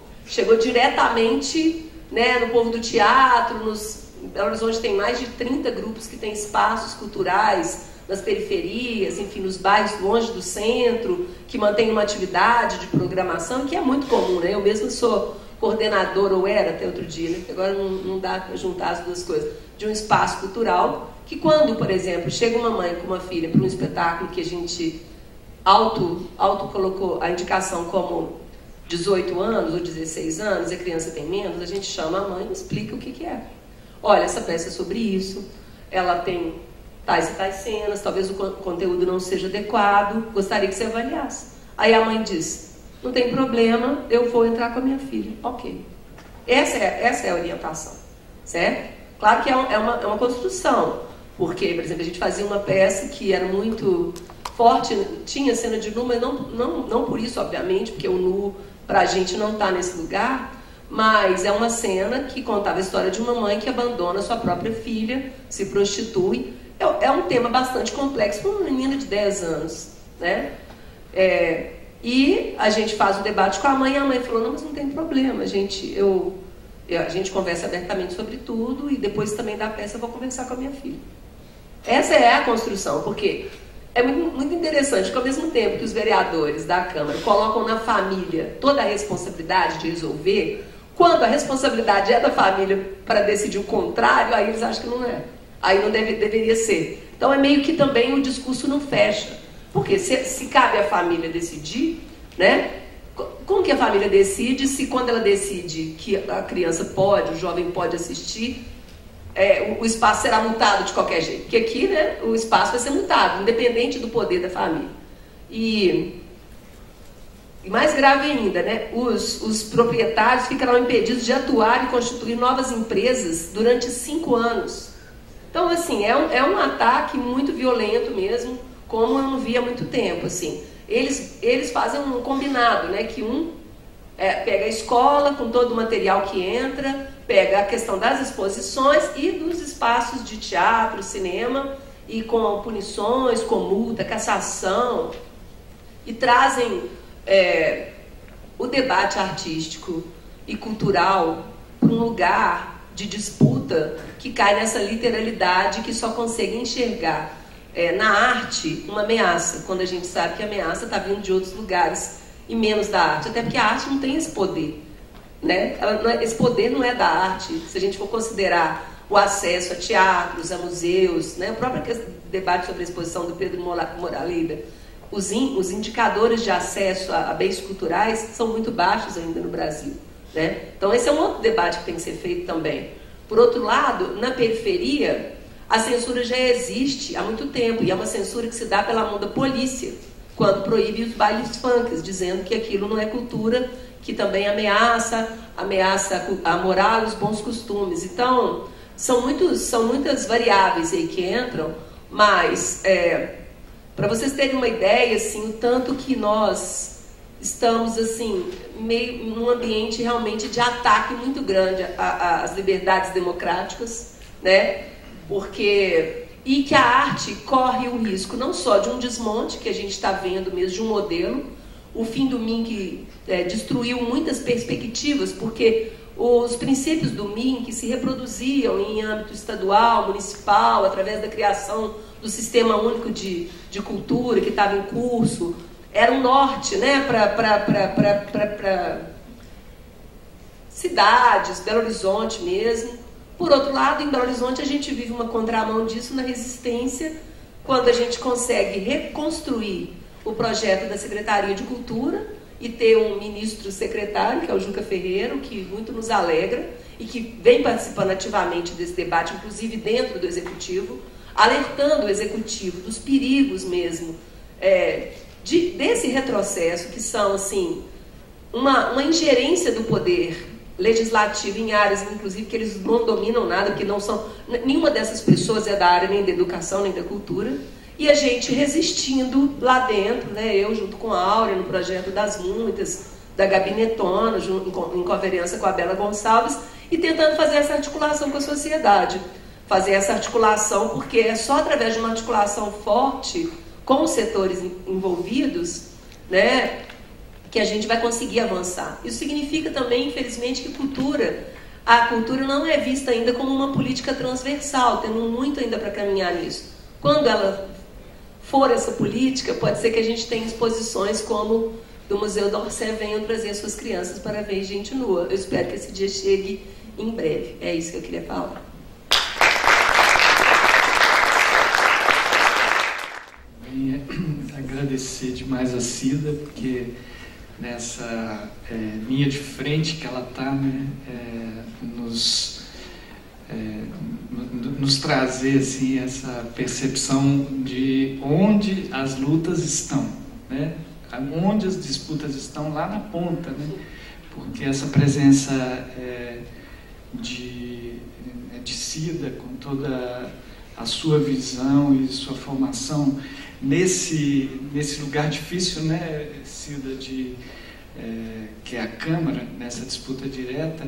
diretamente, né, no povo do teatro, Belo Horizonte tem mais de 30 grupos que têm espaços culturais nas periferias, enfim, nos bairros longe do centro, que mantêm uma atividade de programação, que é muito comum, né? Eu mesmo sou coordenadora, ou era até outro dia, né? Porque agora não dá para juntar as duas coisas, de um espaço cultural, que quando, por exemplo, chega uma mãe com uma filha para um espetáculo que a gente auto colocou a indicação como 18 anos ou 16 anos, e a criança tem menos, a gente chama a mãe e explica o que é. Olha, essa peça é sobre isso, ela tem tais e tais cenas, talvez o conteúdo não seja adequado, gostaria que você avaliasse. Aí a mãe diz: não tem problema, eu vou entrar com a minha filha. Ok. Essa é a orientação, certo? Claro que é uma construção, porque, por exemplo, a gente fazia uma peça que era muito forte, tinha cena de nu, mas não por isso, obviamente, porque o nu, pra gente, não está nesse lugar, mas é uma cena que contava a história de uma mãe que abandona sua própria filha, se prostitui. É um tema bastante complexo para uma menina de 10 anos, né? E a gente faz o debate com a mãe, e a mãe falou, não, mas não tem problema, a gente conversa abertamente sobre tudo, e depois também da peça eu vou conversar com a minha filha. Essa é a construção, porque é muito interessante que, ao mesmo tempo que os vereadores da Câmara colocam na família toda a responsabilidade de resolver, quando a responsabilidade é da família para decidir o contrário, aí eles acham que não é. Aí não deveria ser. Então é meio que também o discurso não fecha. Porque se cabe à família decidir, né? Como que a família decide se quando ela decide que a criança pode, o jovem pode assistir, o espaço será multado de qualquer jeito? Porque aqui, né, o espaço vai ser multado, independente do poder da família. E mais grave ainda, né, os proprietários ficarão impedidos de atuar e constituir novas empresas durante 5 anos. Então, assim, é um ataque muito violento mesmo, como eu não vi há muito tempo, assim. Eles fazem um combinado, né, que pega a escola com todo o material que entra, pega a questão das exposições e dos espaços de teatro, cinema, e com punições, com multa, cassação, e trazem o debate artístico e cultural para um lugar de disputa que cai nessa literalidade que só consegue enxergar na arte uma ameaça, quando a gente sabe que a ameaça está vindo de outros lugares e menos da arte, até porque a arte não tem esse poder, né? Esse poder não é da arte, se a gente for considerar o acesso a teatros, a museus, né? O próprio debate sobre a exposição do Pedro Moraleda, os indicadores de acesso a bens culturais são muito baixos ainda no Brasil, né? Então esse é um outro debate que tem que ser feito também. Por outro lado, na periferia, a censura já existe há muito tempo, e é uma censura que se dá pela mão da polícia, quando proíbe os bailes funks, dizendo que aquilo não é cultura, que também ameaça a moral e os bons costumes. Então, são muitas variáveis aí que entram, mas para vocês terem uma ideia, assim, o tanto que nós estamos assim, meio num ambiente realmente de ataque muito grande às liberdades democráticas, né? E que a arte corre o risco não só de um desmonte, que a gente está vendo mesmo, de um modelo. O fim do MINC destruiu muitas perspectivas, porque os princípios do MINC se reproduziam em âmbito estadual, municipal, através da criação do Sistema Único de Cultura, que estava em curso. Era um norte, né, para cidades, Belo Horizonte mesmo. Por outro lado, em Belo Horizonte, a gente vive uma contramão disso na resistência, quando a gente consegue reconstruir o projeto da Secretaria de Cultura e ter um ministro secretário, que é o Juca Ferreira, que muito nos alegra e que vem participando ativamente desse debate, inclusive dentro do Executivo, alertando o Executivo dos perigos mesmo desse retrocesso, que são, assim, uma ingerência do poder legislativo em áreas, inclusive, que eles não dominam nada, porque não são... Nenhuma dessas pessoas é da área nem da educação, nem da cultura, e a gente resistindo lá dentro, né? Eu junto com a Áurea, no projeto das muitas, da Gabinetona, em conferência com a Bela Gonçalves, e tentando fazer essa articulação com a sociedade. Fazer essa articulação, porque é só através de uma articulação forte com os setores envolvidos, né, que a gente vai conseguir avançar. Isso significa também, infelizmente, que a cultura não é vista ainda como uma política transversal, temos muito ainda para caminhar nisso. Quando ela for essa política, pode ser que a gente tenha exposições como do Museu d'Orsay venham trazer suas crianças para ver gente nua. Eu espero que esse dia chegue em breve. É isso que eu queria falar. Agradecer demais a Cida, porque nessa linha de frente que ela está, né, nos trazer assim, essa percepção de onde as lutas estão, né? Onde as disputas estão, lá na ponta, né? Porque essa presença de Cida, com toda a sua visão e sua formação nesse lugar difícil, né, Cida, que é a Câmara, nessa disputa direta,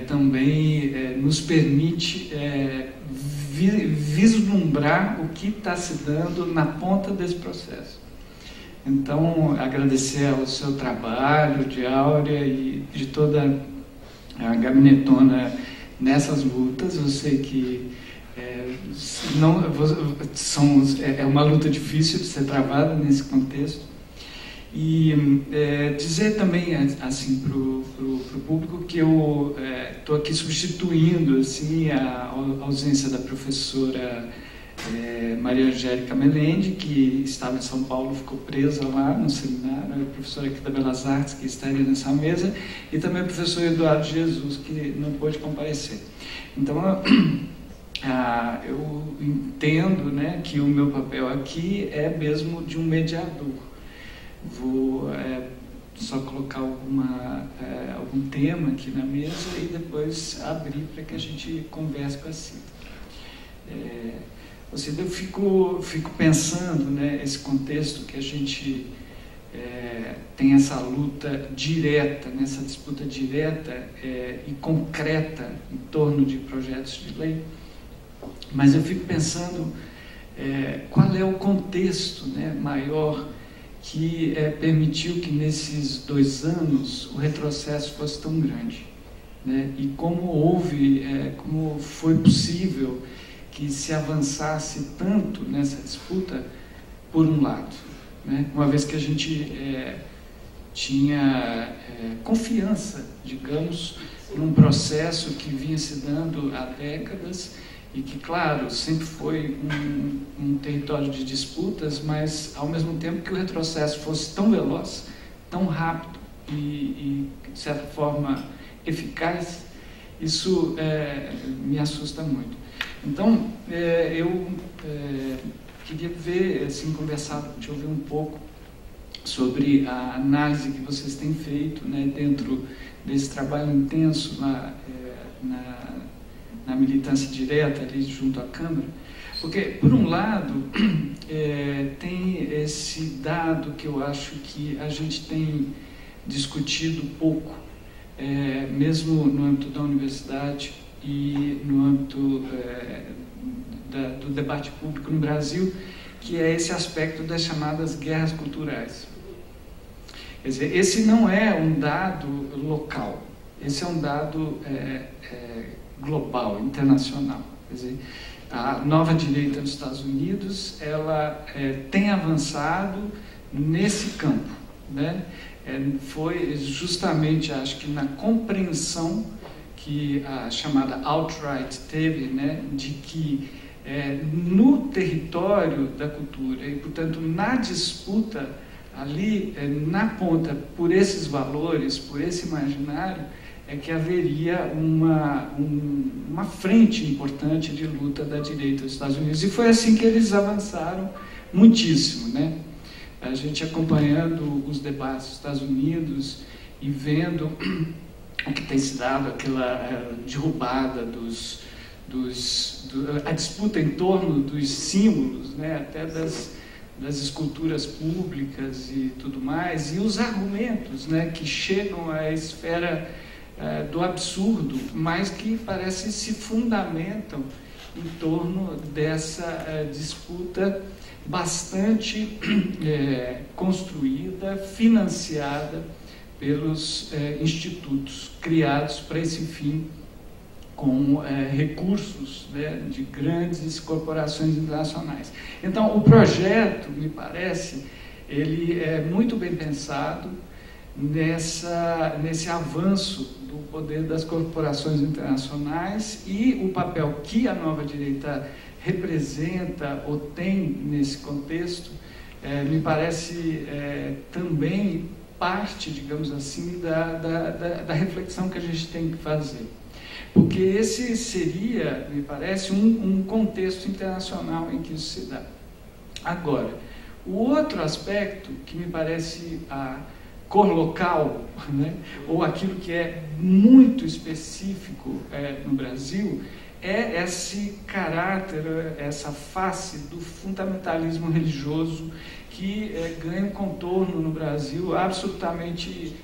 também nos permite vislumbrar o que está se dando na ponta desse processo. Então, agradecer ao seu trabalho, de Áurea e de toda a gabinetona nessas lutas. Eu sei que é uma luta difícil de ser travada nesse contexto. E dizer também assim para o público que eu estou aqui substituindo assim a ausência da professora Maria Angélica Melende, que estava em São Paulo, ficou presa lá no seminário, a professora aqui da Belas Artes, que estaria nessa mesa, e também o professor Eduardo Jesus, que não pôde comparecer. Então, eu entendo, né, que o meu papel aqui é mesmo de um mediador. Vou só colocar algum tema aqui na mesa e depois abrir para que a gente converse com a Cida. Ou seja, eu fico pensando, né, esse contexto que a gente tem essa luta direta, nessa disputa direta e concreta em torno de projetos de lei, mas eu fico pensando qual é o contexto, né, maior que permitiu que nesses 2 anos o retrocesso fosse tão grande, né? E como foi possível que se avançasse tanto nessa disputa, por um lado, né? Uma vez que a gente tinha confiança, digamos, num processo que vinha se dando há décadas e que, claro, sempre foi um território de disputas, mas, ao mesmo tempo, que o retrocesso fosse tão veloz, tão rápido e de certa forma, eficaz, isso me assusta muito. Então, eu queria ver, assim, conversar, te ouvir um pouco sobre a análise que vocês têm feito, né, dentro desse trabalho intenso na militância direta ali junto à Câmara, porque, por um lado, tem esse dado que eu acho que a gente tem discutido pouco, mesmo no âmbito da universidade e no âmbito do debate público no Brasil, que é esse aspecto das chamadas guerras culturais. Quer dizer, esse não é um dado local, esse é um dado global, internacional. Quer dizer, a nova direita dos Estados Unidos, ela tem avançado nesse campo, né? Foi justamente, acho que na compreensão que a chamada alt-right teve, né, de que no território da cultura e, portanto, na disputa ali, na ponta, por esses valores, por esse imaginário, que haveria uma frente importante de luta da direita dos Estados Unidos. E foi assim que eles avançaram muitíssimo, né? A gente acompanhando os debates dos Estados Unidos e vendo o que tem se dado, aquela derrubada a disputa em torno dos símbolos, né? Até das esculturas públicas e tudo mais, e os argumentos, né, que chegam à esfera do absurdo, mas que parece se fundamentam em torno dessa disputa bastante construída, financiada pelos institutos criados para esse fim, com recursos, né, de grandes corporações internacionais. Então, o projeto, me parece, ele é muito bem pensado nesse avanço do poder das corporações internacionais e o papel que a nova direita representa ou tem nesse contexto, me parece também parte, digamos assim, da reflexão que a gente tem que fazer. Porque esse seria, me parece, um contexto internacional em que isso se dá. Agora, o outro aspecto que me parece cor local, né? Ou aquilo que é muito específico no Brasil, é esse caráter, essa face do fundamentalismo religioso que ganha um contorno no Brasil absolutamente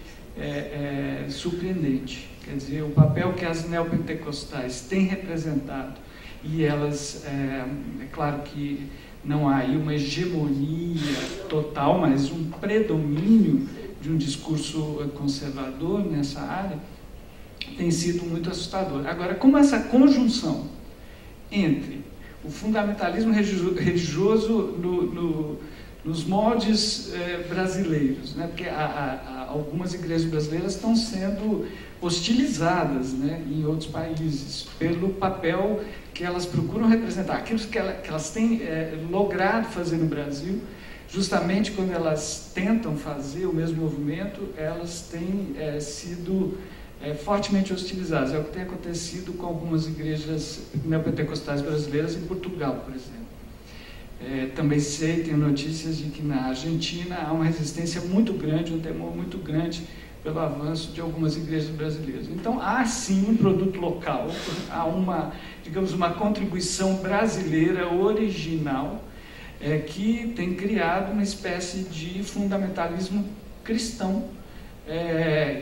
surpreendente. Quer dizer, o papel que as neopentecostais têm representado, e elas, é claro que não há aí uma hegemonia total, mas um predomínio de um discurso conservador nessa área, tem sido muito assustador. Agora, como essa conjunção entre o fundamentalismo religioso nos moldes brasileiros, né? Porque algumas igrejas brasileiras estão sendo hostilizadas, né, em outros países pelo papel que elas procuram representar, aquilo que elas têm logrado fazer no Brasil. Justamente quando elas tentam fazer o mesmo movimento, elas têm sido fortemente hostilizadas. É o que tem acontecido com algumas igrejas neopentecostais brasileiras em Portugal, por exemplo. Também tenho notícias de que na Argentina há uma resistência muito grande, um temor muito grande pelo avanço de algumas igrejas brasileiras. Então, há sim um produto local, há uma contribuição brasileira original que tem criado uma espécie de fundamentalismo cristão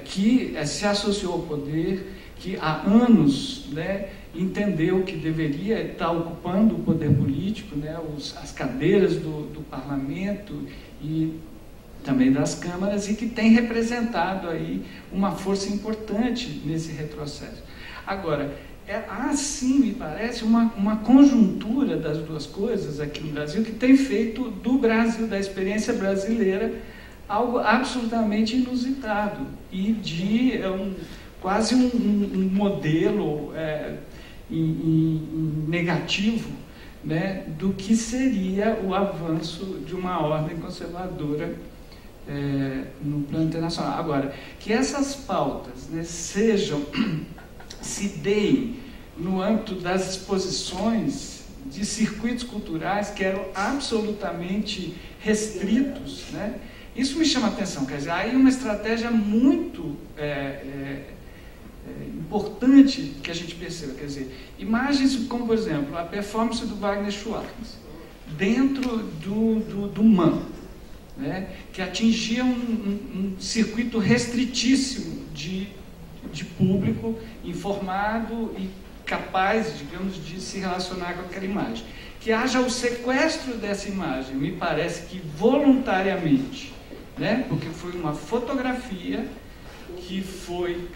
que se associou ao poder, que há anos, né, entendeu que deveria estar ocupando o poder político, né, as cadeiras do parlamento e também das câmaras, e que tem representado aí uma força importante nesse retrocesso. Agora, há sim, me parece, uma conjuntura das duas coisas aqui no Brasil que tem feito do Brasil, da experiência brasileira, algo absolutamente inusitado e de quase um modelo negativo, né, do que seria o avanço de uma ordem conservadora no plano internacional. Agora, que essas pautas, né, se deem no âmbito das exposições de circuitos culturais que eram absolutamente restritos, né? Isso me chama a atenção. Quer dizer, aí uma estratégia muito importante que a gente perceba. Quer dizer, imagens como, por exemplo, a performance do Wagner Schwartz dentro do MAN, né, que atingia um circuito restritíssimo de público informado e capaz, digamos, de se relacionar com aquela imagem. Que haja o sequestro dessa imagem, me parece que voluntariamente, né, porque foi uma fotografia que foi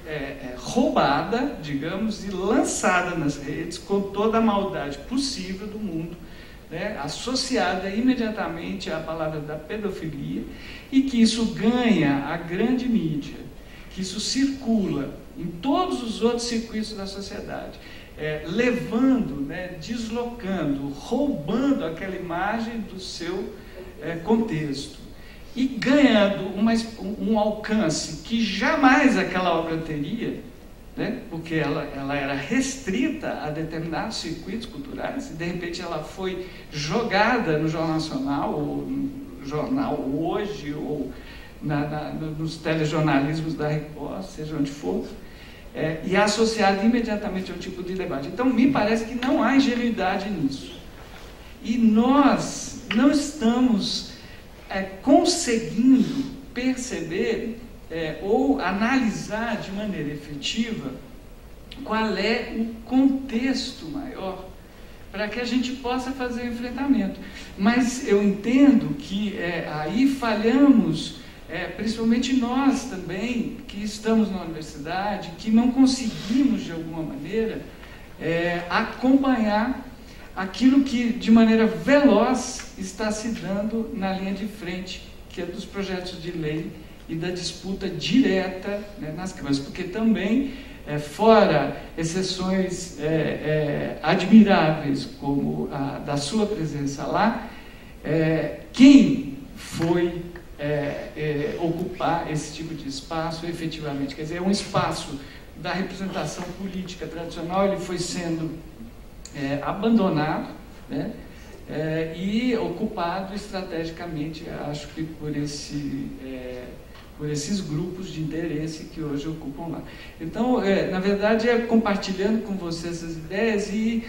roubada, digamos, e lançada nas redes com toda a maldade possível do mundo, né, associada imediatamente à palavra da pedofilia, e que isso ganha a grande mídia, que isso circula em todos os outros circuitos da sociedade, levando, né, deslocando, roubando aquela imagem do seu contexto e ganhando um alcance que jamais aquela obra teria, né, porque ela era restrita a determinados circuitos culturais, e de repente ela foi jogada no Jornal Nacional, ou no Jornal Hoje, ou nos telejornalismos da Record, seja onde for, e associada imediatamente a um tipo de debate. Então, me parece que não há ingenuidade nisso. E nós não estamos conseguindo perceber ou analisar de maneira efetiva qual é o contexto maior para que a gente possa fazer o enfrentamento. Mas eu entendo que aí falhamos, principalmente nós também, que estamos na universidade, que não conseguimos, de alguma maneira, acompanhar aquilo que, de maneira veloz, está se dando na linha de frente, que é dos projetos de lei e da disputa direta, né, nas câmaras, porque também, fora exceções admiráveis, como a da sua presença lá, quem foi ocupar esse tipo de espaço efetivamente? Quer dizer, é um espaço da representação política tradicional, ele foi sendo abandonado, né, e ocupado estrategicamente, acho que por por esses grupos de interesse que hoje ocupam lá. Então, na verdade, compartilhando com você essas ideias e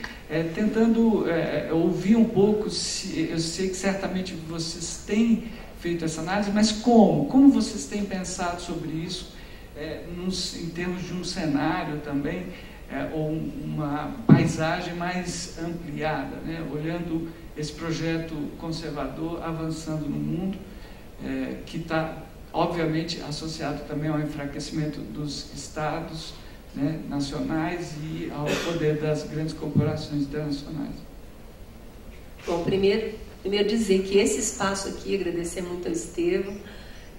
tentando ouvir um pouco, eu sei que certamente vocês têm feito essa análise, mas como vocês têm pensado sobre isso, em termos de um cenário também, ou uma paisagem mais ampliada, né? Olhando esse projeto conservador avançando no mundo, que está, obviamente, associado também ao enfraquecimento dos estados, né, nacionais e ao poder das grandes corporações internacionais. Bom, primeiro dizer que esse espaço aqui, agradecer muito ao Estevão,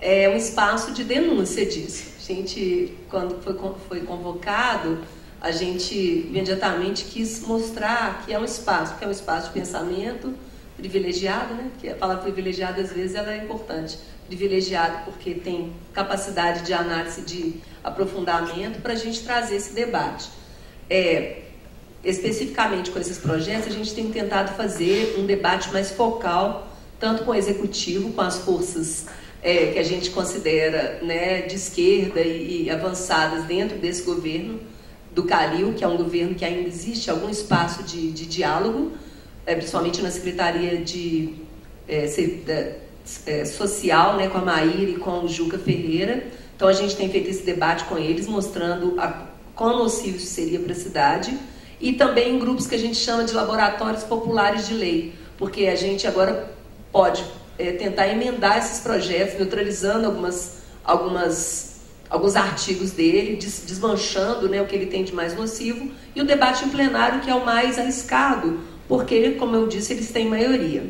é um espaço de denúncia disso. A gente, quando foi convocado, a gente imediatamente quis mostrar que é um espaço, que é um espaço de pensamento privilegiado, né? Porque a palavra privilegiado, às vezes, ela é importante. Privilegiado porque tem capacidade de análise, de aprofundamento, para a gente trazer esse debate. Especificamente com esses projetos, a gente tem tentado fazer um debate mais focal, tanto com o executivo, com as forças que a gente considera, né, de esquerda e avançadas dentro desse governo do Calil, que é um governo que ainda existe algum espaço de diálogo, principalmente na Secretaria Social, né, com a Maíra e com o Juca Ferreira. Então a gente tem feito esse debate com eles, mostrando quão nocivo isso seria para a cidade, e também em grupos que a gente chama de laboratórios populares de lei, porque a gente agora pode tentar emendar esses projetos, neutralizando alguns artigos dele, desmanchando, né, o que ele tem de mais nocivo, e o debate em plenário, que é o mais arriscado, porque, como eu disse, eles têm maioria.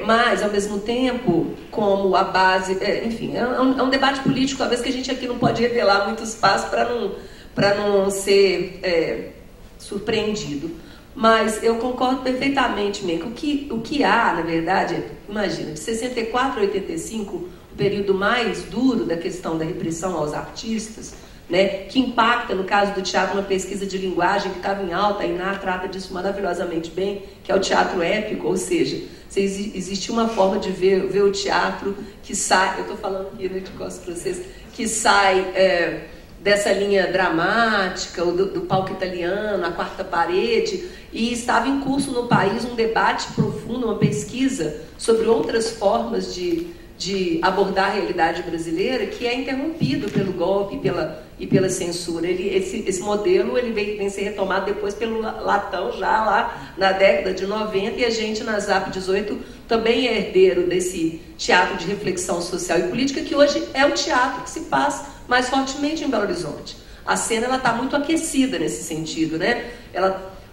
Mas, ao mesmo tempo, como a base... enfim, é um debate político, às vezes, que a gente aqui não pode revelar muito espaço para não ser surpreendido. Mas eu concordo perfeitamente, Menca. O que há, na verdade, imagina, de 64 a 85, o período mais duro da questão da repressão aos artistas, né, que impacta, no caso do teatro, uma pesquisa de linguagem que estava em alta, a Iná trata disso maravilhosamente bem, que é o teatro épico, ou seja, existe uma forma de ver o teatro que sai, eu estou falando aqui, né, de costas para vocês, que sai dessa linha dramática, do palco italiano, a quarta parede, e estava em curso no país um debate profundo, uma pesquisa sobre outras formas de abordar a realidade brasileira, que é interrompido pelo golpe e pela censura. Esse modelo vem ser retomado depois pelo Latão, já lá na década de 90, e a gente, na ZAP 18, também é herdeiro desse teatro de reflexão social e política, que hoje é o teatro que se faz mais fortemente em Belo Horizonte. A cena está muito aquecida nesse sentido, né?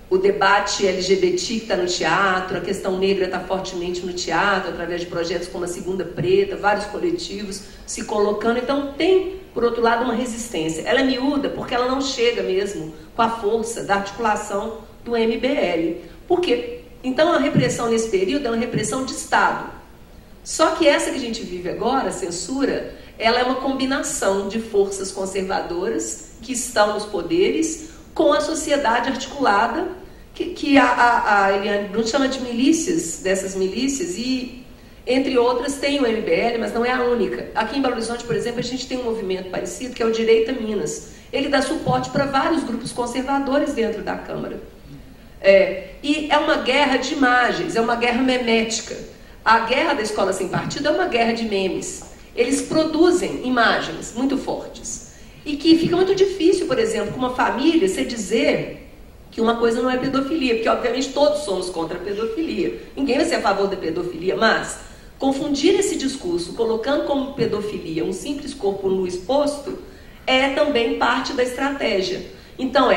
O debate LGBT que está no teatro, a questão negra está fortemente no teatro, através de projetos como a Segunda Preta, vários coletivos se colocando. Então tem, por outro lado, uma resistência. Ela é miúda porque ela não chega mesmo com a força da articulação do MBL. Por quê? Então a repressão nesse período é uma repressão de Estado. Só que essa que a gente vive agora, a censura, ela é uma combinação de forças conservadoras que estão nos poderes com a sociedade articulada, que a Eliane Brum chama de milícias, dessas milícias, e entre outras tem o MBL, mas não é a única. Aqui em Belo Horizonte, por exemplo, a gente tem um movimento parecido, que é o Direita Minas. Ele dá suporte para vários grupos conservadores dentro da Câmara. E é uma guerra de imagens, é uma guerra memética. A guerra da escola sem partido é uma guerra de memes. Eles produzem imagens muito fortes. E que fica muito difícil, por exemplo, com uma família, você dizer que uma coisa não é pedofilia, porque obviamente todos somos contra a pedofilia. Ninguém vai ser a favor da pedofilia, mas confundir esse discurso, colocando como pedofilia um simples corpo nu exposto, é também parte da estratégia. Então,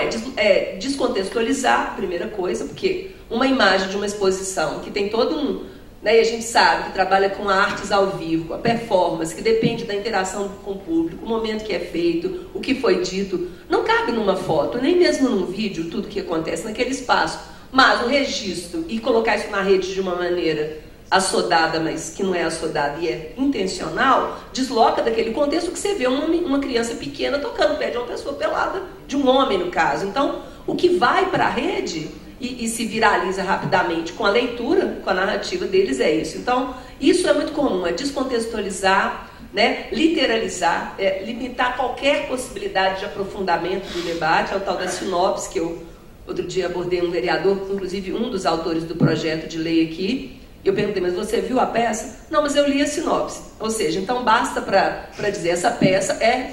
descontextualizar, primeira coisa, porque uma imagem de uma exposição que tem todo um... Né, e a gente sabe que trabalha com artes ao vivo, com a performance, que depende da interação com o público, o momento que é feito, o que foi dito. Não cabe numa foto, nem mesmo num vídeo, tudo que acontece naquele espaço. Mas o registro e colocar isso na rede de uma maneira assodada, mas que não é assodada e é intencional, desloca daquele contexto que você vê uma criança pequena tocando o pé de uma pessoa pelada, de um homem no caso. Então, o que vai para a rede... E se viraliza rapidamente com a leitura, com a narrativa deles, é isso. Então, isso é muito comum, é descontextualizar, né, literalizar, limitar qualquer possibilidade de aprofundamento do debate, é o tal da sinopse, que eu outro dia abordei um vereador, inclusive um dos autores do projeto de lei aqui. Eu perguntei, mas você viu a peça? Não, mas eu li a sinopse. Ou seja, então basta para dizer, essa peça é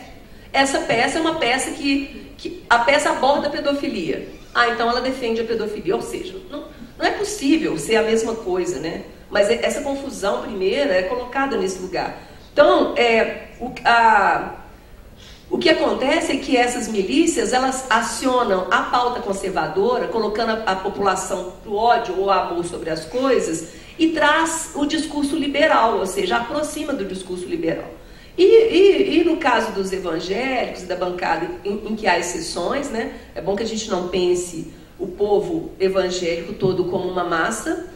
uma peça que a peça aborda a pedofilia. Então ela defende a pedofilia. Ou seja, não é possível ser a mesma coisa, né? Mas essa confusão primeira é colocada nesse lugar. Então, o que acontece é que essas milícias, elas acionam a pauta conservadora, colocando a população para o ódio ou amor sobre as coisas, e traz o discurso liberal, ou seja, aproxima do discurso liberal. E no caso dos evangélicos e da bancada em que há exceções, né, é bom que a gente não pense o povo evangélico todo como uma massa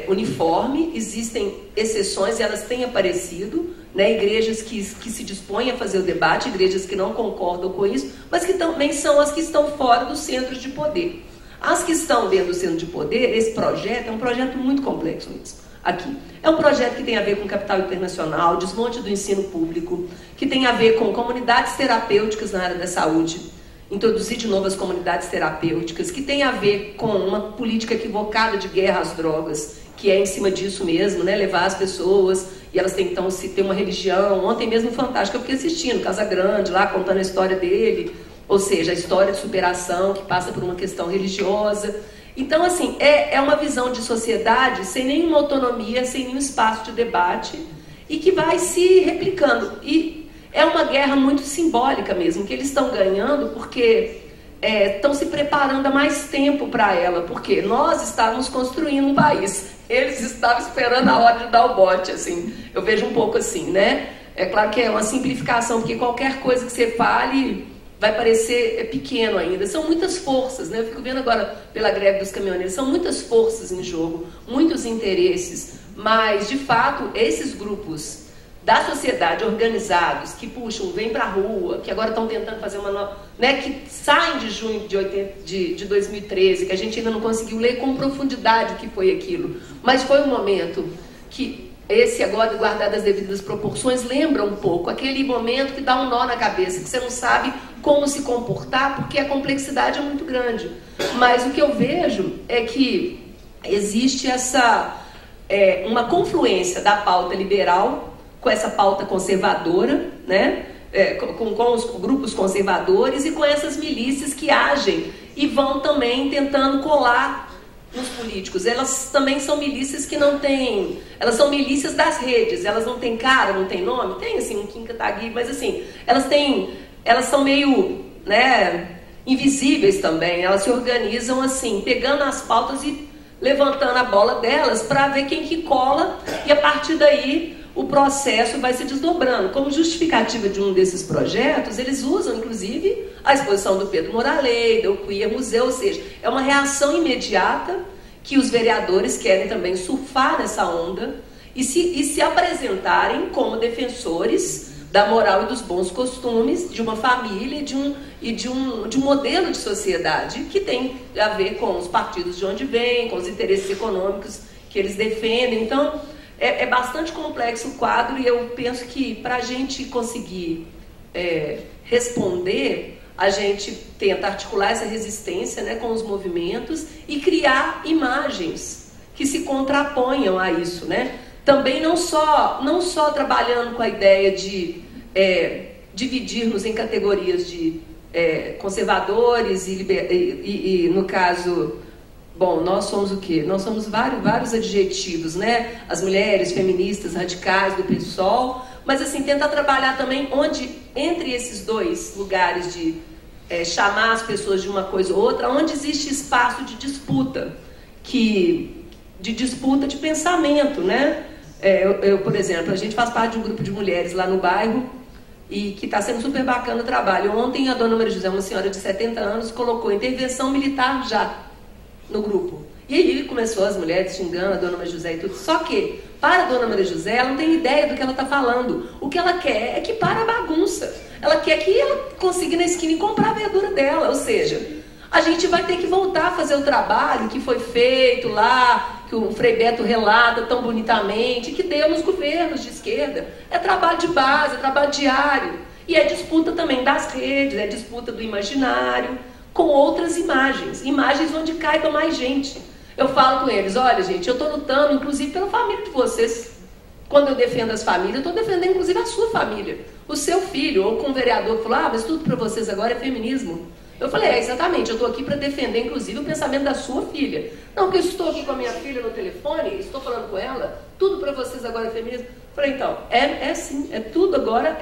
uniforme, existem exceções e elas têm aparecido, né, igrejas que se dispõem a fazer o debate, igrejas que não concordam com isso, mas que também são as que estão fora dos centros de poder. As que estão dentro do centro de poder, esse projeto é um projeto muito complexo mesmo. Aqui. É um projeto que tem a ver com capital internacional, desmonte do ensino público, que tem a ver com comunidades terapêuticas na área da saúde, introduzir de novo as comunidades terapêuticas, que tem a ver com uma política equivocada de guerra às drogas, que é em cima disso mesmo, né? Levar as pessoas, e elas têm então se ter uma religião. Ontem mesmo Fantástico eu fiquei assistindo, Casa Grande, lá contando a história dele, ou seja, a história de superação que passa por uma questão religiosa. Então, assim, é uma visão de sociedade sem nenhuma autonomia, sem nenhum espaço de debate, e que vai se replicando. E é uma guerra muito simbólica mesmo, que eles estão ganhando porque estão se preparando há mais tempo para ela, porque nós estávamos construindo um país, eles estavam esperando a hora de dar o bote, assim. Eu vejo um pouco assim, né? É claro que é uma simplificação, porque qualquer coisa que você fale vai parecer pequeno ainda. São muitas forças, né? Eu fico vendo agora pela greve dos caminhoneiros, são muitas forças em jogo, muitos interesses, mas, de fato, esses grupos da sociedade organizados, que puxam, vêm para a rua, que agora estão tentando fazer uma nova, né, que saem de junho de 2013, que a gente ainda não conseguiu ler com profundidade o que foi aquilo, mas foi um momento que esse agora, guardado as devidas proporções, lembra um pouco aquele momento que dá um nó na cabeça, que você não sabe como se comportar, porque a complexidade é muito grande. Mas o que eu vejo é que existe uma confluência da pauta liberal com essa pauta conservadora, né? Com os grupos conservadores e com essas milícias que agem e vão também tentando colar nos políticos. Elas também são milícias que não têm... Elas são milícias das redes. Elas não têm cara, não têm nome. Tem, assim, um Kim Kataguiri, mas, assim, elas são meio, né, invisíveis também. Elas se organizam, assim, pegando as pautas e levantando a bola delas para ver quem que cola. E, a partir daí, o processo vai se desdobrando. Como justificativa de um desses projetos, eles usam, inclusive, a exposição do Pedro Moraleda, o Queer Museu, ou seja, é uma reação imediata que os vereadores querem também surfar nessa onda e se apresentarem como defensores da moral e dos bons costumes de uma família e de um modelo de sociedade que tem a ver com os partidos de onde vêm, com os interesses econômicos que eles defendem. Então, é bastante complexo o quadro e eu penso que para a gente conseguir responder, a gente tenta articular essa resistência, né, com os movimentos e criar imagens que se contraponham a isso, né? Também não só trabalhando com a ideia de dividir-nos em categorias de conservadores e no caso... Bom, nós somos o quê? Nós somos vários adjetivos, né? As mulheres feministas radicais do PSOL, mas assim, tentar trabalhar também onde, entre esses dois lugares de chamar as pessoas de uma coisa ou outra, onde existe espaço de disputa, de disputa de pensamento, né? Por exemplo, a gente faz parte de um grupo de mulheres lá no bairro e que está sendo super bacana o trabalho. Ontem a dona Maria José, uma senhora de 70 anos, colocou intervenção militar já no grupo. E aí começou as mulheres xingando a dona Maria José e tudo. Só que, para a dona Maria José, ela não tem ideia do que ela está falando. O que ela quer é que pare a bagunça. Ela quer que ela consiga ir na esquina e comprar a verdura dela. Ou seja, a gente vai ter que voltar a fazer o trabalho que foi feito lá, que o Frei Beto relata tão bonitamente, que deu nos governos de esquerda. É trabalho de base, é trabalho diário. E é disputa também das redes, é disputa do imaginário, com outras imagens, imagens onde caiba mais gente. Eu falo com eles, olha gente, eu estou lutando inclusive pela família de vocês. Quando eu defendo as famílias, eu estou defendendo inclusive a sua família, o seu filho, ou com um vereador que falou, mas tudo para vocês agora é feminismo. Eu falei, exatamente, eu estou aqui para defender inclusive o pensamento da sua filha. Não, porque eu estou aqui com a minha filha no telefone, estou falando com ela, tudo para vocês agora é feminismo. Eu falei, então, é sim, tudo agora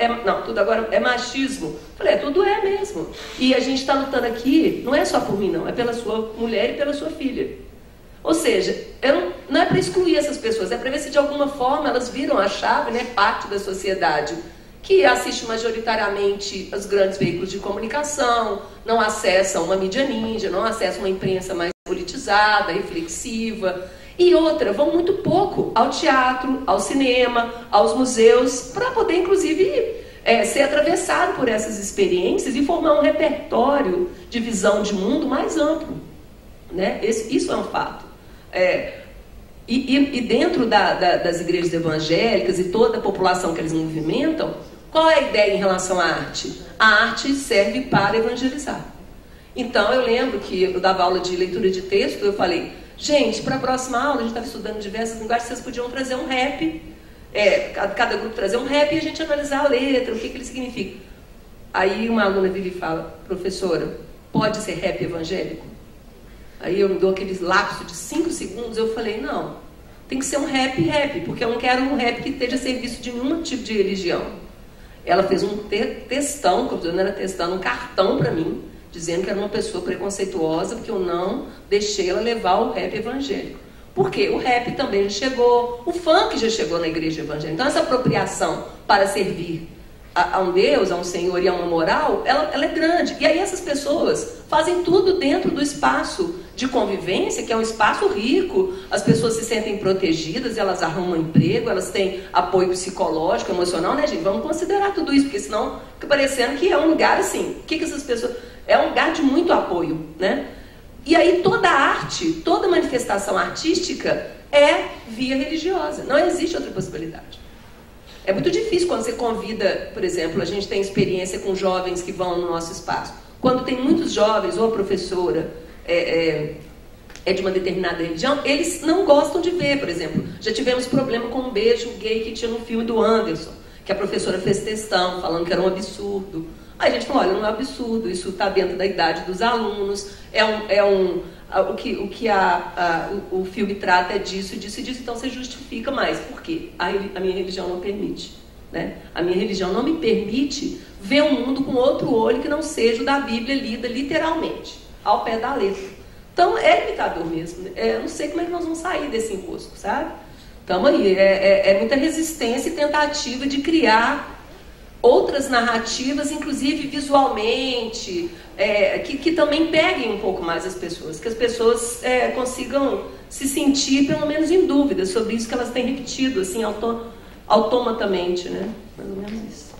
é machismo. Eu falei, tudo é mesmo. E a gente está lutando aqui, não é só por mim não, é pela sua mulher e pela sua filha. Ou seja, não é para excluir essas pessoas, é para ver se de alguma forma elas viram a chave, né, parte da sociedade que assiste majoritariamente os grandes veículos de comunicação, não acessa uma mídia ninja, não acessa uma imprensa mais politizada, reflexiva, e outra, vão muito pouco ao teatro, ao cinema, aos museus, para poder inclusive ser atravessado por essas experiências e formar um repertório de visão de mundo mais amplo, né? Isso é um fato. E dentro das igrejas evangélicas e toda a população que eles movimentam, qual é a ideia em relação à arte? A arte serve para evangelizar. Então eu lembro que eu dava aula de leitura de texto, eu falei, gente, para a próxima aula, a gente estava estudando diversas linguagens, vocês podiam trazer um rap, cada grupo trazer um rap e a gente analisar a letra, o que ele significa. Aí uma aluna vira e fala, professora, pode ser rap evangélico? Aí eu me dou aquele lapso de 5 segundos, eu falei, não, tem que ser um rap, porque eu não quero um rap que esteja a serviço de nenhum tipo de religião. Ela fez um textão, não era textão, um cartão para mim, dizendo que era uma pessoa preconceituosa, porque eu não deixei ela levar o rap evangélico. Porque o rap também já chegou, o funk já chegou na igreja evangélica. Então essa apropriação para servir a um Deus, a um Senhor e a uma moral, ela é grande. E aí essas pessoas fazem tudo dentro do espaço de convivência, que é um espaço rico, as pessoas se sentem protegidas, elas arrumam emprego, elas têm apoio psicológico, emocional, né, gente? Vamos considerar tudo isso, porque senão fica parecendo que é um lugar assim, o que essas pessoas... É um lugar de muito apoio, né? E aí toda arte, toda manifestação artística é via religiosa, não existe outra possibilidade. É muito difícil quando você convida, por exemplo, a gente tem experiência com jovens que vão no nosso espaço. Quando tem muitos jovens, ou a professora é de uma determinada religião, eles não gostam de ver, por exemplo. Já tivemos problema com um beijo gay que tinha no filme do Anderson, que a professora fez textão, falando que era um absurdo. Aí a gente falou, olha, não é um absurdo, isso está dentro da idade dos alunos, o que o filme trata é disso, disso e disso, então você justifica mais. Por quê? A minha religião não permite. Né? A minha religião não me permite ver o mundo com outro olho que não seja o da Bíblia lida literalmente, ao pé da letra. Então é limitador mesmo. Eu não sei como é que nós vamos sair desse encosto, sabe? Estamos aí. É muita resistência e tentativa de criar outras narrativas, inclusive visualmente, que também peguem um pouco mais as pessoas, que as pessoas consigam se sentir, pelo menos, em dúvida sobre isso que elas têm repetido, assim, automatamente, né? Mais ou menos isso.